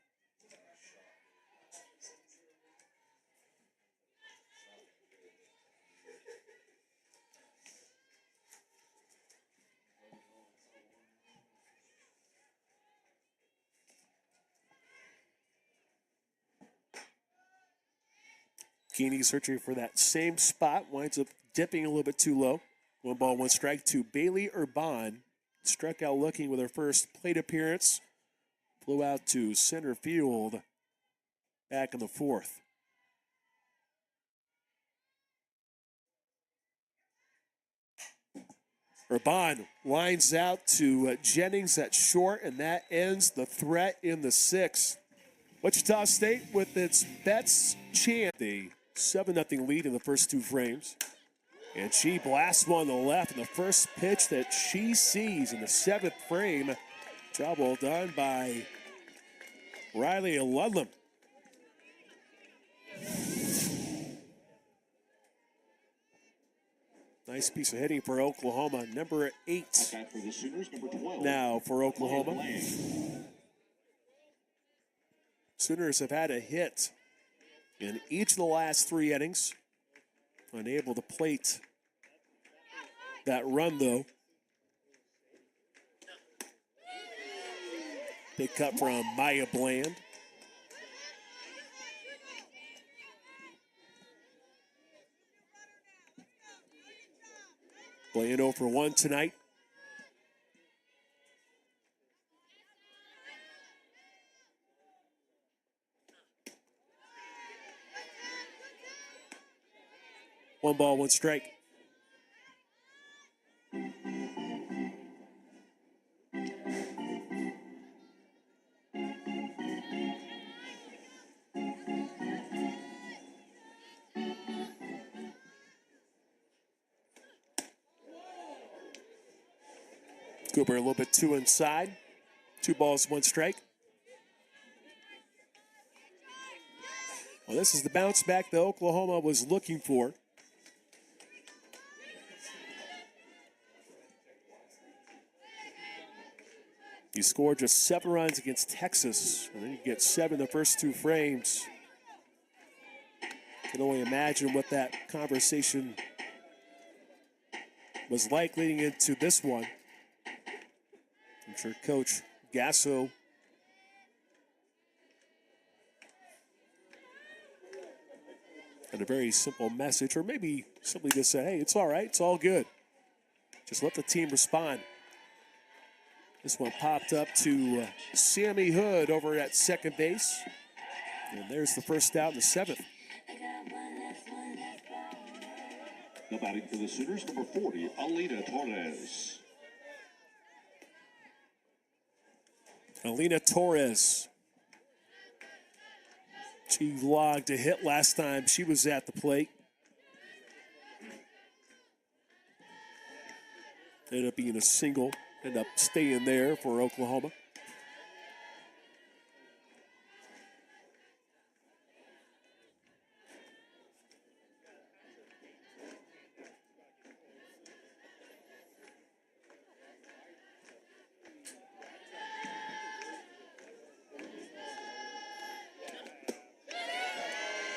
Keeney searching for that same spot. Winds up dipping a little bit too low. 1 ball, 1 strike to Bailey Urban. Struck out looking with her first plate appearance. Flew out to center field back in the 4th. Urban lines out to Jennings at short, and that ends the threat in the 6th. Wichita State with its best chance. A 7-0 lead in the first 2 frames. And she blasts one to the left in the first pitch that she sees in the 7th frame. Job well done by Riley Ludlam. Nice piece of hitting for Oklahoma. Number 8 For the Sooners, number 12. now for Oklahoma. Sooners have had a hit in each of the last 3 innings. Unable to plate that run, though. Big cut from Maya Bland. Bland 0 for 1 tonight. One ball, one strike. Cooper a little bit too inside. 2 balls, 1 strike. Well, this is the bounce back that Oklahoma was looking for. You scored just 7 runs against Texas, and then you get 7 in the first 2 frames. Can only imagine what that conversation was like leading into this one. I'm sure Coach Gasso had a very simple message, or maybe simply just say, hey, it's all right, it's all good. Just let the team respond. This one popped up to Sammy Hood over at second base. And there's the first out in the 7th. Now batting for the Sooners, number 40, Alina Torres. Alina Torres. She logged a hit last time she was at the plate. Ended up being a single. Ended up staying there for Oklahoma.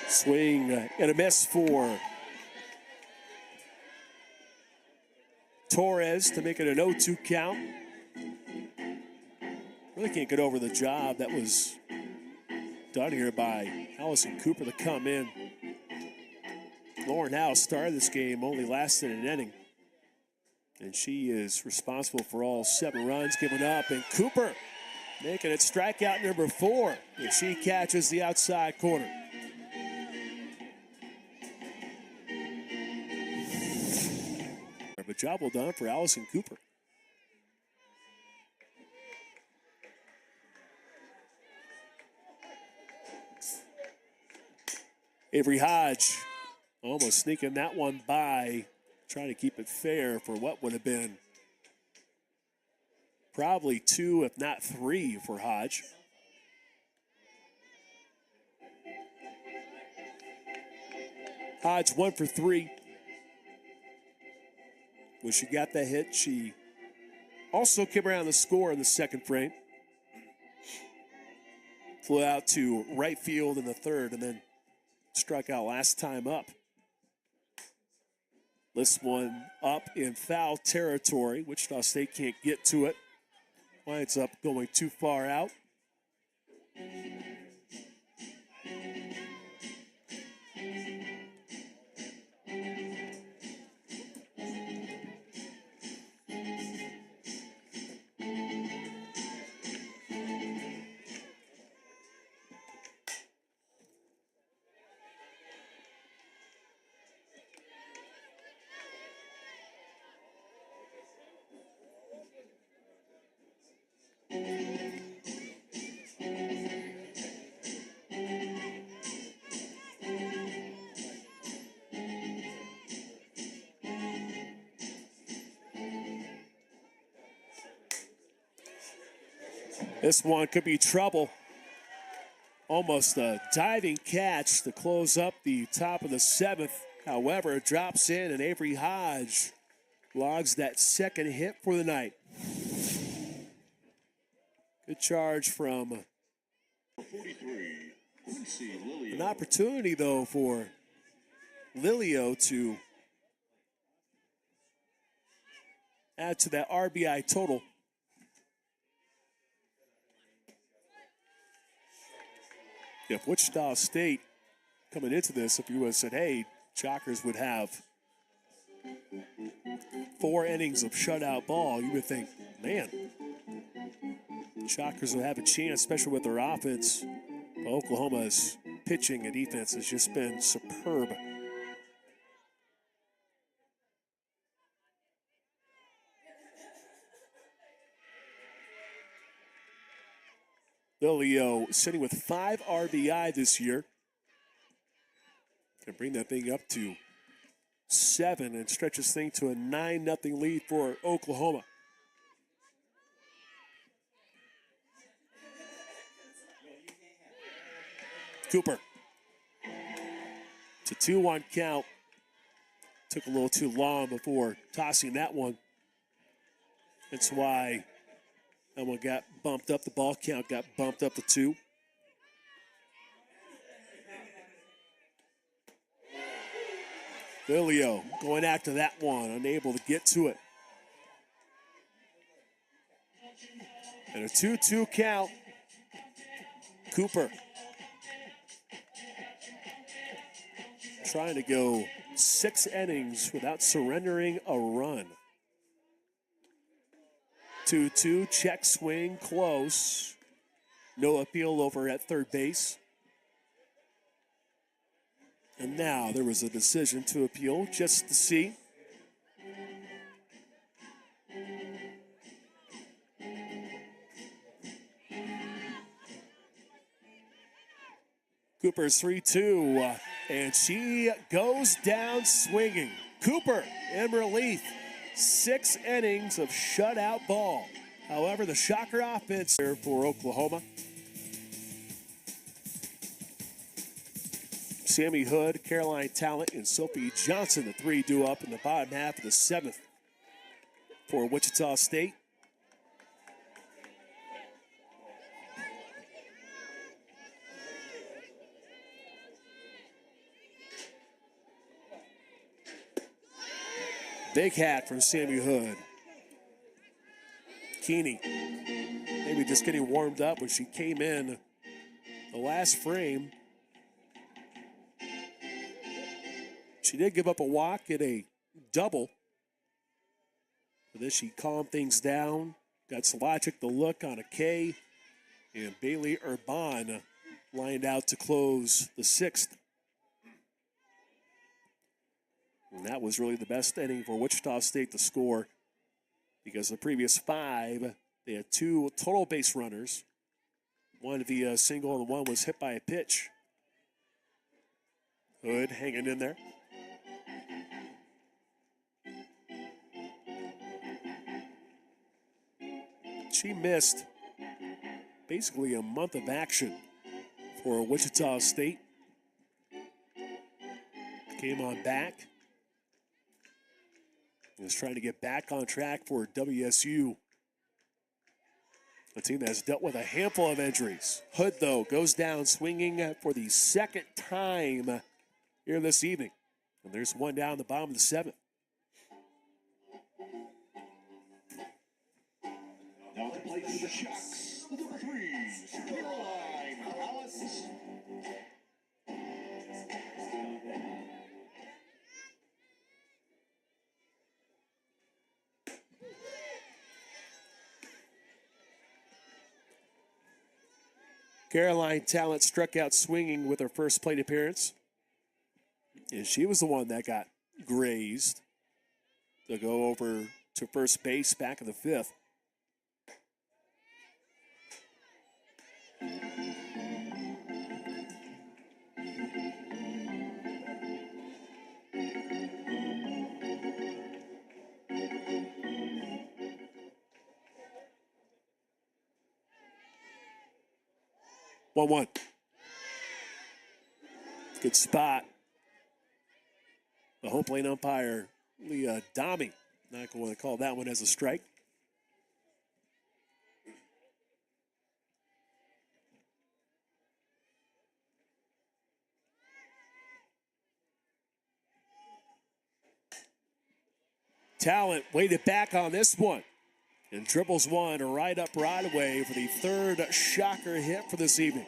Swing and a miss for Torres to make it an 0-2 count. Really can't get over the job that was done here by Allison Cooper to come in. Lauren House started this game, only lasted an inning. And she is responsible for all 7 runs given up. And Cooper making it strikeout number 4. And she catches the outside corner. But job well done for Allison Cooper. Avery Hodge almost sneaking that one by, trying to keep it fair for what would have been probably 2, if not 3, for Hodge. Hodge 1 for 3. When she got that hit, she also came around the score in the second frame. Flew out to right field in the 3rd and then struck out last time up. This one up in foul territory. Wichita State can't get to it. Winds up going too far out. This one could be trouble. Almost a diving catch to close up the top of the 7th. However, it drops in, and Avery Hodge logs that second hit for the night. Good charge from 43, Quincy Lilio. an opportunity, though, for Lilio to add to that RBI total. If Wichita State coming into this, if you would have said, hey, Shockers would have 4 innings of shutout ball, you would think, man, Shockers would have a chance, especially with their offense. But Oklahoma's pitching and defense has just been superb. Lilio sitting with 5 RBI this year. Can bring that thing up to 7 and stretch this thing to a 9-0 lead for Oklahoma. Cooper. It's a 2-1 count. Took a little too long before tossing that one. That's why that one got bumped up. The ball count got bumped up to 2. Lilio going after that one, unable to get to it. And a 2-2 count. Cooper trying to go 6 innings without surrendering a run. 2-2, check swing, close. No appeal over at third base. And now there was a decision to appeal just to see. Cooper's 3-2, and she goes down swinging. Cooper in relief. 6 innings of shutout ball. However, the Shocker offense here for Oklahoma. Sammy Hood, Caroline Talent, and Sophie Johnson, the 3 due up in the bottom half of the 7th for Wichita State. Big hat from Sammy Hood. Keeney, maybe just getting warmed up when she came in the last frame. She did give up a walk at a double. But then she calmed things down. Got Slogic the look on a K. And Bailey Urban lined out to close the 6th. And that was really the best inning for Wichita State to score, because the previous 5, they had 2 total base runners. One via single and one was hit by a pitch. Hood hanging in there. She missed basically a month of action for Wichita State. Came on back. Is trying to get back on track for WSU. A team that has dealt with a handful of injuries. Hood, though, goes down swinging for the 2nd time here this evening. And there's one down the bottom of the 7th. Now to play for the Shocks, number 3, Caroline Alice. Caroline Talent struck out swinging with her first plate appearance. And she was the one that got grazed to go over to first base back in the 5th. One. Good spot. The home plate umpire, Leah Domi, not going to call that one as a strike. Talent waited back on this one and dribbles one right up right away for the 3rd Shocker hit for this evening.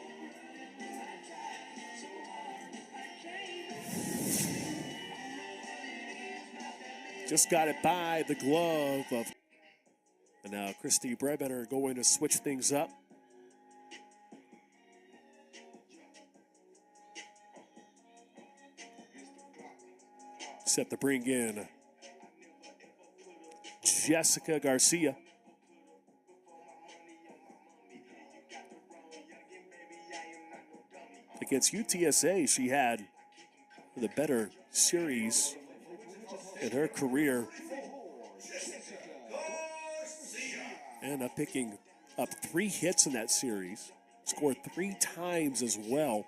Just got it by the glove of. And now Christy Brebender going to switch things up. Set to bring in Jessica Garcia. Against UTSA, she had the better series in her career. And picking up 3 hits in that series. Scored 3 times as well.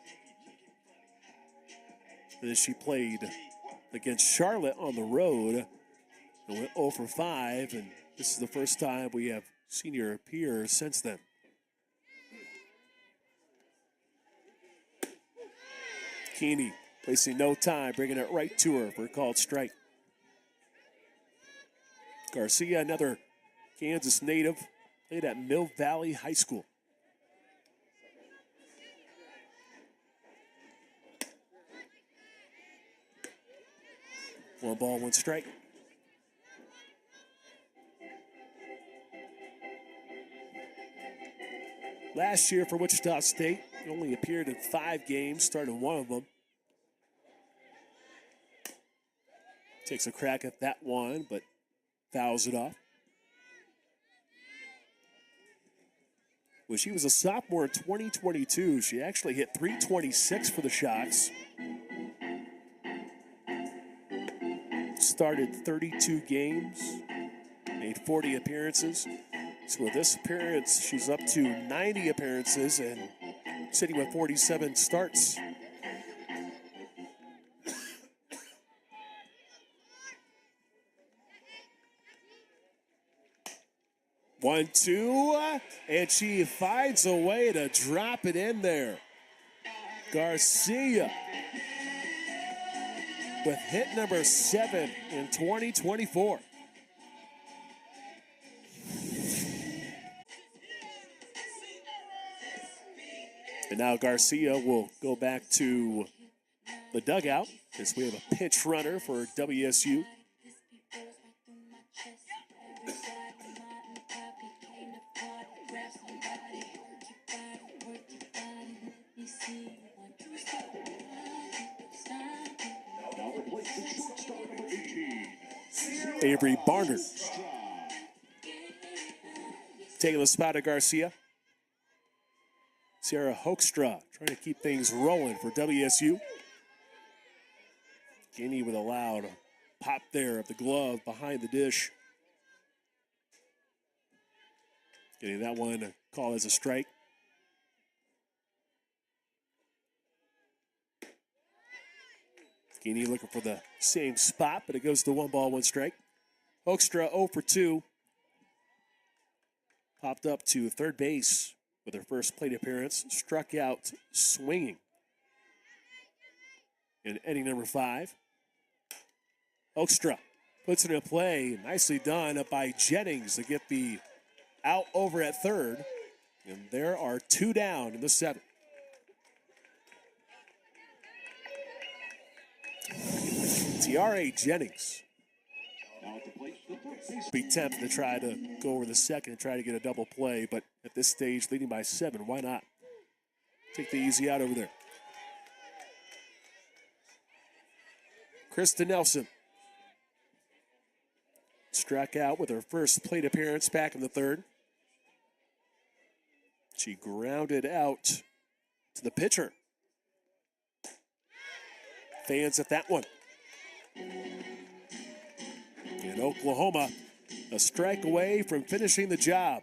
And then she played against Charlotte on the road and went 0 for 5. And this is the first time we have seen her appear since then. Keeney wasting no time, bringing it right to her for a called strike. Garcia, another Kansas native, played at Mill Valley High School. One ball, one strike. Last year for Wichita State, he only appeared in 5 games, started 1 of them. Takes a crack at that one, but fouls it off. When she was a sophomore in 2022, she actually hit .326 for the Shocks. Started 32 games, made 40 appearances. So with this appearance, she's up to 90 appearances and sitting with 47 starts. One, two, and she finds a way to drop it in there. Garcia with hit number 7 in 2024. And now Garcia will go back to the dugout as we have a pinch runner for WSU. Avery Barnard taking the spot of Garcia. Sarah Hoekstra trying to keep things rolling for WSU. Guinea with a loud pop there of the glove behind the dish. Getting that one called as a strike. Guinea looking for the same spot, but it goes to 1 ball, 1 strike. Hoekstra 0 for 2. Popped up to third base with her first plate appearance. Struck out swinging in inning number 5. Hoekstra puts it in play. Nicely done up by Jennings to get the out over at third. And there are 2 down in the 7th. Tiare Jennings be tempted to try to go over the second and try to get a double play, but at this stage, leading by 7, why not? Take the easy out over there. Krista Nelson struck out with her first plate appearance back in the 3rd. She grounded out to the pitcher. Fans at that one. In Oklahoma, a strike away from finishing the job.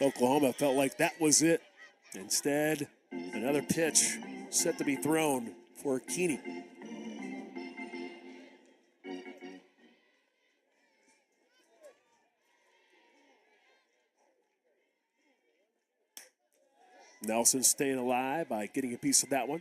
Oklahoma felt like that was it. Instead, another pitch set to be thrown for Keeney. Nelson staying alive by getting a piece of that one.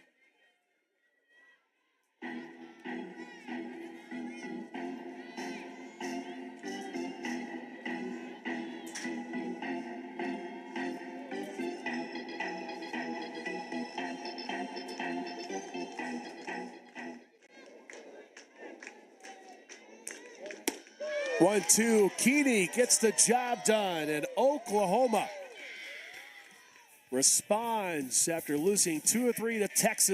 1-2. Keeney gets the job done, and Oklahoma responds after losing 2 of 3 to Texas.